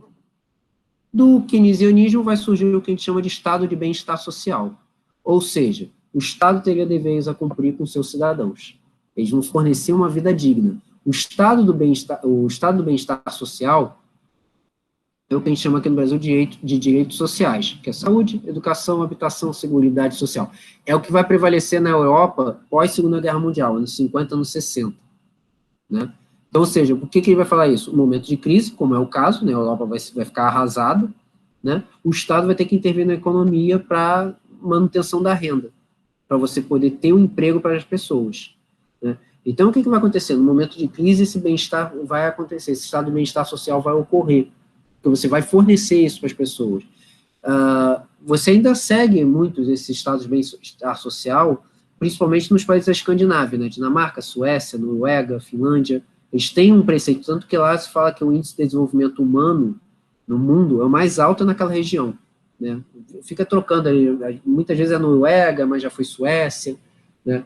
A: Do keynesianismo vai surgir o que a gente chama de estado de bem-estar social, ou seja, o Estado teria deveres a cumprir com seus cidadãos. Eles vão fornecer uma vida digna. O estado do bem-estar social é o que a gente chama aqui no Brasil de direitos sociais, que é saúde, educação, habitação, seguridade social. É o que vai prevalecer na Europa pós-Segunda Guerra Mundial, anos 50, anos 60, né? Então, ou seja, por que ele vai falar isso? Um momento de crise, como é o caso, né, a Europa vai ficar arrasada, né? O Estado vai ter que intervir na economia para manutenção da renda, para você poder ter um emprego para as pessoas, né? Então, o que vai acontecer? No momento de crise, esse bem-estar vai acontecer, esse estado de bem-estar social vai ocorrer, porque você vai fornecer isso para as pessoas. Você ainda segue muitos desses estados de bem-estar social, principalmente nos países da Escandinávia, né? Dinamarca, Suécia, Noruega, Finlândia. Eles têm um preceito, tanto que lá se fala que o índice de desenvolvimento humano no mundo é o mais alto naquela região, né? Fica trocando ali, muitas vezes é Noruega, mas já foi Suécia, né?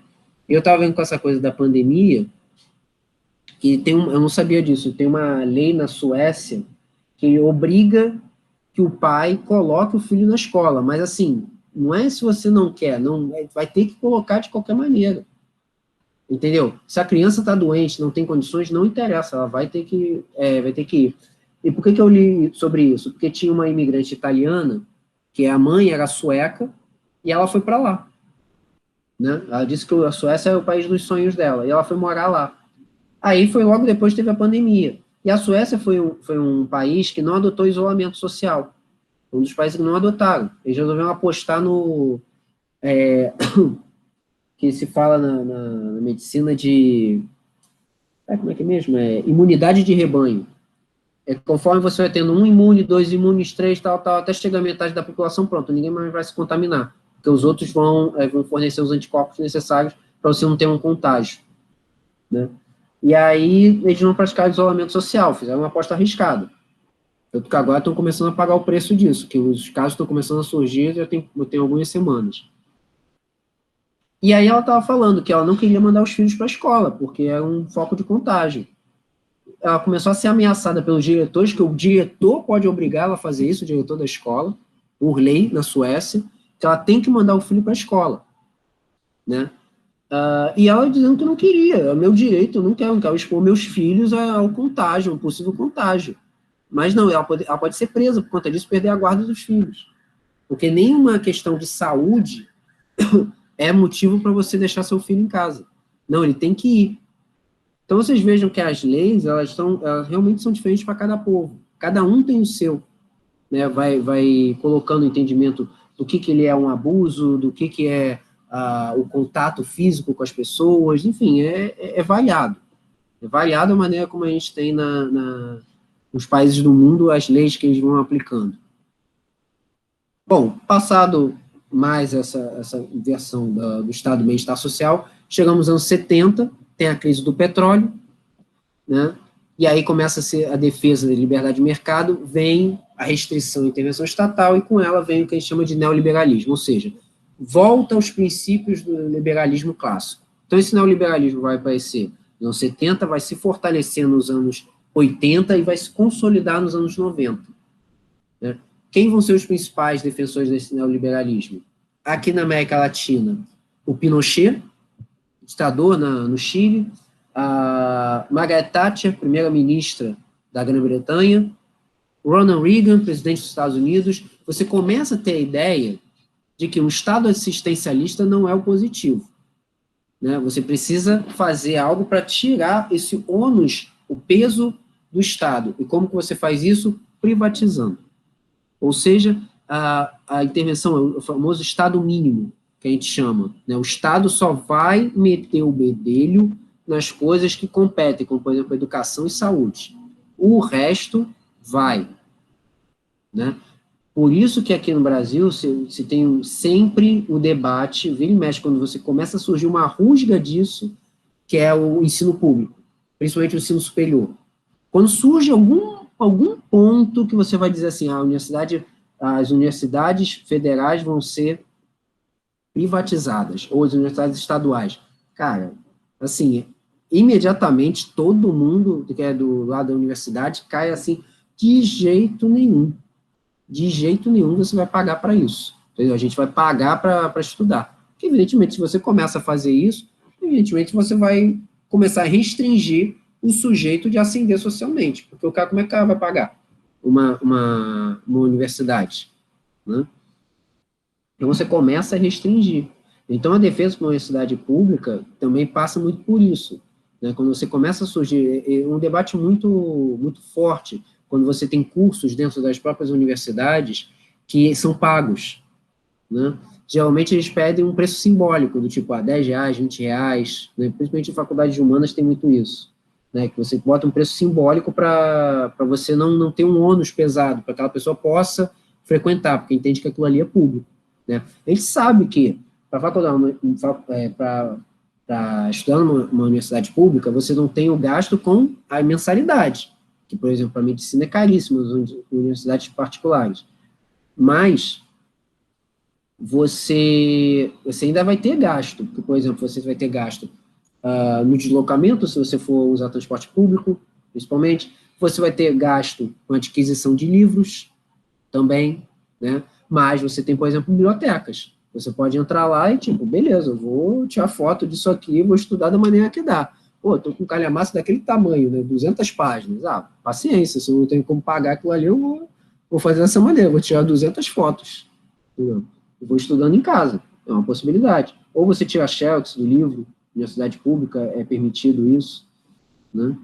A: Eu estava vendo com essa coisa da pandemia, que eu não sabia disso, tem uma lei na Suécia que obriga que o pai coloque o filho na escola, mas assim, não é se você não quer, não, vai ter que colocar de qualquer maneira, entendeu? Se a criança está doente, não tem condições, não interessa, ela vai ter que ir. E por que eu li sobre isso? Porque tinha uma imigrante italiana, que a mãe era sueca, e ela foi para lá, né? Ela disse que a Suécia é o país dos sonhos dela, e ela foi morar lá. Aí foi logo depois que teve a pandemia. E a Suécia foi um país que não adotou isolamento social. Um dos países que não adotaram. Eles resolveram apostar no... que se fala na medicina de... como é que é mesmo? Imunidade de rebanho. Conforme você vai tendo um imune, 2 imunes, 3, tal, até chegar a metade da população, pronto, ninguém mais vai se contaminar. Porque os outros vão fornecer os anticorpos necessários para você não ter um contágio, né? E aí eles não praticaram isolamento social, fizeram uma aposta arriscada. Tanto que agora estão começando a pagar o preço disso, que os casos estão começando a surgir, já tem algumas semanas. E aí ela estava falando que ela não queria mandar os filhos para a escola, porque era um foco de contágio. Ela começou a ser ameaçada pelos diretores, que o diretor pode obrigar ela a fazer isso, o diretor da escola, por lei, na Suécia, que ela tem que mandar o filho para a escola, né? E ela dizendo que não queria, é meu direito, eu não quero expor meus filhos ao contágio, ao possível contágio. Mas não, ela pode ser presa por conta disso, perder a guarda dos filhos. Porque nenhuma questão de saúde é motivo para você deixar seu filho em casa. Não, ele tem que ir. Então, vocês vejam que as leis, elas realmente são diferentes para cada povo. Cada um tem o seu, né? Vai colocando o entendimento do que ele é um abuso, do que é o contato físico com as pessoas, enfim, é variado. É variado a maneira como a gente tem nos países do mundo as leis que eles vão aplicando. Bom, passado mais essa inversão do estado do bem-estar social, chegamos aos anos 70, tem a crise do petróleo, né? E aí começa a ser a defesa da liberdade de mercado, vem a restrição e intervenção estatal, e com ela vem o que a gente chama de neoliberalismo, ou seja, volta aos princípios do liberalismo clássico. Então, esse neoliberalismo vai aparecer nos anos 70, vai se fortalecer nos anos 80 e vai se consolidar nos anos 90. Né? Quem vão ser os principais defensores desse neoliberalismo? Aqui na América Latina, o Pinochet, ditador no Chile, a Margaret Thatcher, primeira-ministra da Grã-Bretanha, Ronald Reagan, presidente dos Estados Unidos. Você começa a ter a ideia de que um Estado assistencialista não é o positivo. Né? Você precisa fazer algo para tirar esse ônus, o peso do Estado. E como que você faz isso? Privatizando. Ou seja, a intervenção, o famoso Estado mínimo, que a gente chama. Né? O Estado só vai meter o bedelho nas coisas que competem, como, por exemplo, educação e saúde. O resto vai. Né? Por isso que aqui no Brasil se tem sempre o debate, vira e mexe, quando você começa a surgir uma rusga disso, que é o ensino público, principalmente o ensino superior. Quando surge algum ponto que você vai dizer assim, as universidades federais vão ser privatizadas, ou as universidades estaduais. Cara, assim, imediatamente todo mundo que é do lado da universidade cai assim, de jeito nenhum. De jeito nenhum você vai pagar para isso. Entendeu? A gente vai pagar para estudar. Porque, evidentemente, se você começa a fazer isso, evidentemente você vai começar a restringir o sujeito de ascender socialmente. Porque o cara, como é que o cara vai pagar uma universidade? Né? Então, você começa a restringir. Então, a defesa de uma universidade pública também passa muito por isso. Né? Quando você começa a surgir um debate muito, muito forte, quando você tem cursos dentro das próprias universidades que são pagos. Né? Geralmente, eles pedem um preço simbólico, do tipo, R$10, R$20, né? Principalmente em faculdades de humanas tem muito isso. Né? Que você bota um preço simbólico para você não ter um ônus pesado, para que aquela pessoa possa frequentar, porque entende que aquilo ali é público. Né? A gente sabe que para estudar numa universidade pública, você não tem o gasto com a mensalidade, que, por exemplo, a medicina é caríssima nas universidades particulares. Mas você ainda vai ter gasto, porque, por exemplo, você vai ter gasto no deslocamento, se você for usar transporte público, principalmente, você vai ter gasto com adquisição de livros também, né? Mas você tem, por exemplo, bibliotecas. Você pode entrar lá e, tipo, beleza, eu vou tirar foto disso aqui, vou estudar da maneira que dá. Pô, tô com um calhamaço daquele tamanho, né? 200 páginas. Paciência, se eu não tenho como pagar aquilo ali, eu vou fazer dessa maneira, vou tirar 200 fotos. Entendeu? Eu vou estudando em casa, é uma possibilidade. Ou você tira xerox do livro, universidade pública é permitido isso, né?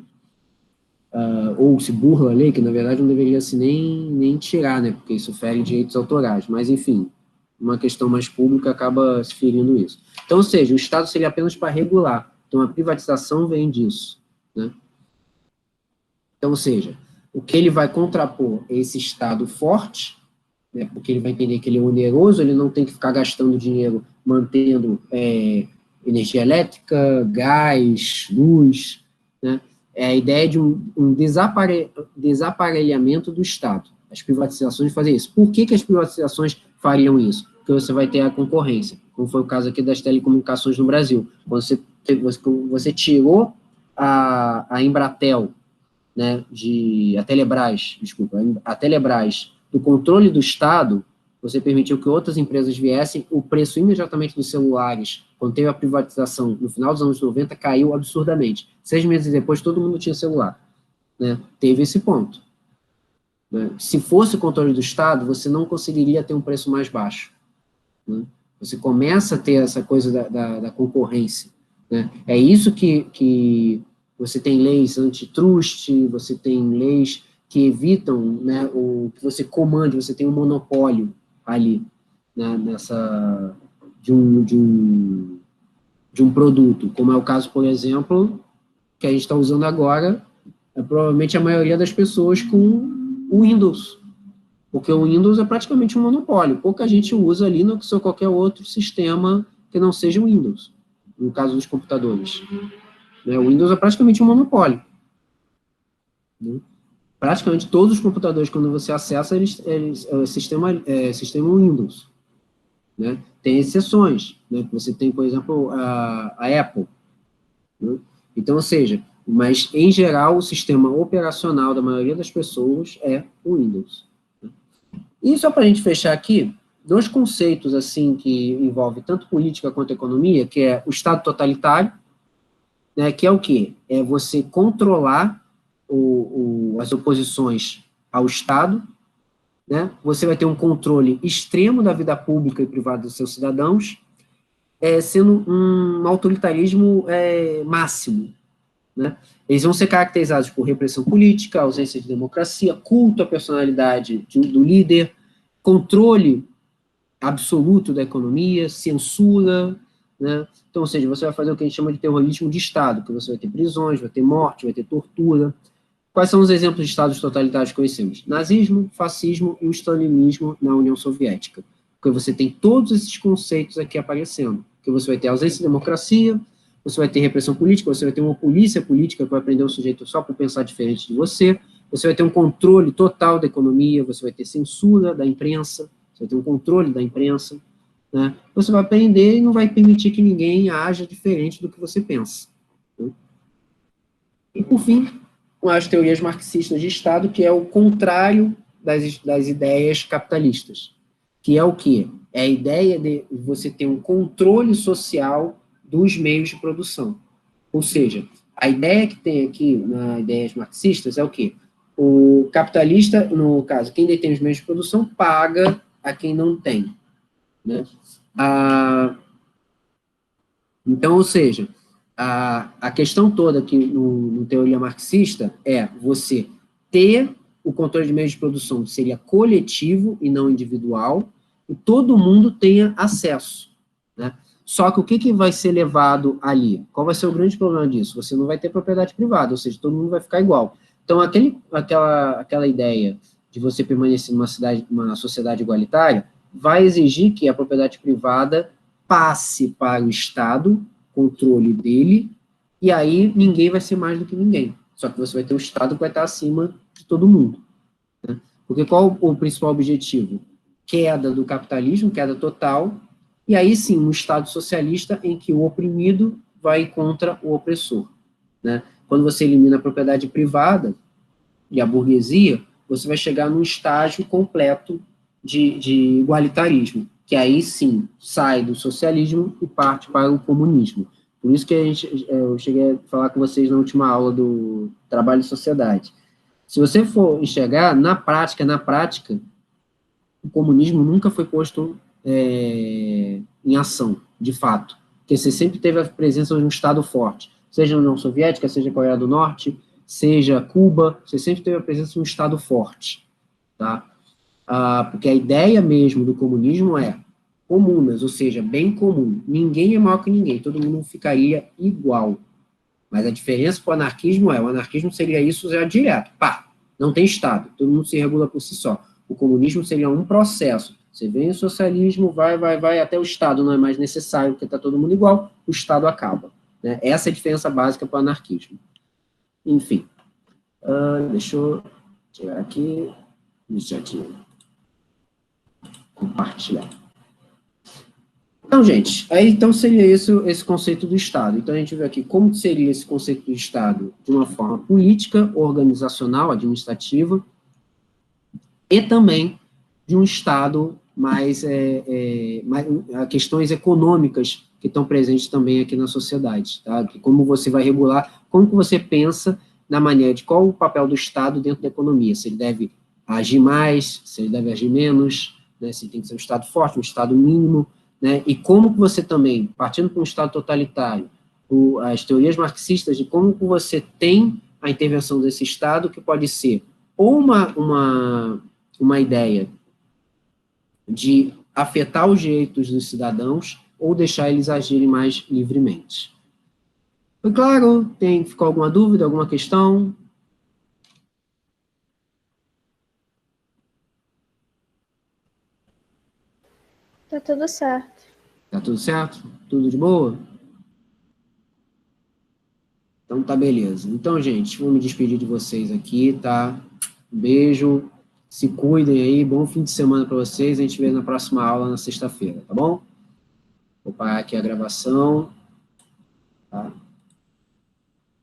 A: Ou se burla a lei, que na verdade não deveria se nem tirar, né? Porque isso fere direitos autorais. Mas, enfim, uma questão mais pública acaba se ferindo isso. Então, ou seja, o Estado seria apenas para regular. Então, a privatização vem disso. Né? Então, ou seja, o que ele vai contrapor é esse Estado forte, né, porque ele vai entender que ele é oneroso, ele não tem que ficar gastando dinheiro mantendo energia elétrica, gás, luz. Né? É a ideia de um desaparelhamento do Estado. As privatizações fazem isso. Por que as privatizações fariam isso? Porque você vai ter a concorrência, como foi o caso aqui das telecomunicações no Brasil. Quando você tirou a Embratel, né, a Telebrás do controle do Estado, você permitiu que outras empresas viessem, o preço imediatamente dos celulares, quando teve a privatização no final dos anos 90, caiu absurdamente. 6 meses depois, todo mundo tinha celular. Né? Teve esse ponto. Né? Se fosse o controle do Estado, você não conseguiria ter um preço mais baixo. Né? Você começa a ter essa coisa da concorrência. Né? É isso que você tem leis antitrust, você tem leis que evitam, né, que você comande, você tem um monopólio ali, né, de um produto, como é o caso, por exemplo, que a gente está usando agora, provavelmente a maioria das pessoas com o Windows, porque o Windows é praticamente um monopólio, pouca gente usa Linux ou qualquer outro sistema que não seja o Windows, no caso dos computadores. Né? O Windows é praticamente um monopólio. Né? Praticamente todos os computadores, quando você acessa, eles sistema Windows. Né? Tem exceções, né? Você tem, por exemplo, a Apple. Né? Então, ou seja, mas, em geral, o sistema operacional da maioria das pessoas é o Windows. Né? E só para a gente fechar aqui, dois conceitos assim que envolvem tanto política quanto economia, que é o Estado totalitário, né, que é o quê? É você controlar as oposições ao Estado, né? Você vai ter um controle extremo da vida pública e privada dos seus cidadãos, sendo um autoritarismo máximo. Né? Eles vão ser caracterizados por repressão política, ausência de democracia, culto à personalidade do líder, controle absoluto da economia, censura, né? Então, ou seja, você vai fazer o que a gente chama de terrorismo de Estado, que você vai ter prisões, vai ter morte, vai ter tortura. Quais são os exemplos de estados totalitários que conhecemos? Nazismo, fascismo e o stalinismo na União Soviética. Porque você tem todos esses conceitos aqui aparecendo. Porque você vai ter ausência de democracia, você vai ter repressão política, você vai ter uma polícia política que vai prender o sujeito só por pensar diferente de você, você vai ter um controle total da economia, você vai ter censura da imprensa, você vai ter um controle da imprensa, né? Você vai prender e não vai permitir que ninguém haja diferente do que você pensa. Né? E, por fim, com as teorias marxistas de Estado, que é o contrário das ideias capitalistas, que é o quê? É a ideia de você ter um controle social dos meios de produção. Ou seja, a ideia que tem aqui nas ideias marxistas é o quê? O capitalista, no caso, quem detém os meios de produção, paga a quem não tem. Né? Então, ou seja, a questão toda aqui no teoria marxista é você ter o controle de meios de produção, que seria coletivo e não individual, e todo mundo tenha acesso. Né? Só que o que vai ser levado ali? Qual vai ser o grande problema disso? Você não vai ter propriedade privada, ou seja, todo mundo vai ficar igual. Então, aquela ideia de você permanecer numa sociedade igualitária vai exigir que a propriedade privada passe para o Estado, controle dele, e aí ninguém vai ser mais do que ninguém. Só que você vai ter o Estado que vai estar acima de todo mundo. Né? Porque qual o principal objetivo? Queda do capitalismo, queda total, e aí sim, um Estado socialista em que o oprimido vai contra o opressor. Né? Quando você elimina a propriedade privada e a burguesia, você vai chegar num estágio completo de igualitarismo, que aí sim sai do socialismo e parte para o comunismo. Por isso que eu cheguei a falar com vocês na última aula do Trabalho e Sociedade. Se você for enxergar, na prática, o comunismo nunca foi posto em ação, de fato. Porque você sempre teve a presença de um Estado forte, seja na União Soviética, seja Coreia do Norte, seja Cuba, você sempre teve a presença de um Estado forte. Tá? Porque a ideia mesmo do comunismo é comunas, ou seja, bem comum. Ninguém é maior que ninguém, todo mundo ficaria igual. Mas a diferença para o anarquismo seria isso já direto. Pá, não tem Estado, todo mundo se regula por si só. O comunismo seria um processo. Você vem o socialismo, vai, até o Estado não é mais necessário, porque está todo mundo igual, o Estado acaba. Né? Essa é a diferença básica para o anarquismo. Enfim. Deixa eu tirar aqui. Deixa eu compartilhar. Então, gente, então seria esse conceito do Estado. Então, a gente vê aqui como seria esse conceito do Estado de uma forma política, organizacional, administrativa, e também de um Estado mais questões econômicas que estão presentes também aqui na sociedade. Tá? Como você vai regular, como que você pensa na maneira de qual o papel do Estado dentro da economia, se ele deve agir mais, se ele deve agir menos, né? Se tem que ser um Estado forte, um Estado mínimo, né? E como que você também, partindo para um Estado totalitário, as teorias marxistas de como que você tem a intervenção desse Estado, que pode ser ou uma ideia de afetar os direitos dos cidadãos, ou deixar eles agirem mais livremente. Foi claro? Ficou alguma dúvida, alguma questão?
B: Tá tudo certo.
A: Tá tudo certo? Tudo de boa? Então tá beleza. Então, gente, vou me despedir de vocês aqui, tá? Um beijo, se cuidem aí, bom fim de semana para vocês. A gente vê na próxima aula na sexta-feira, tá bom? Vou parar aqui a gravação.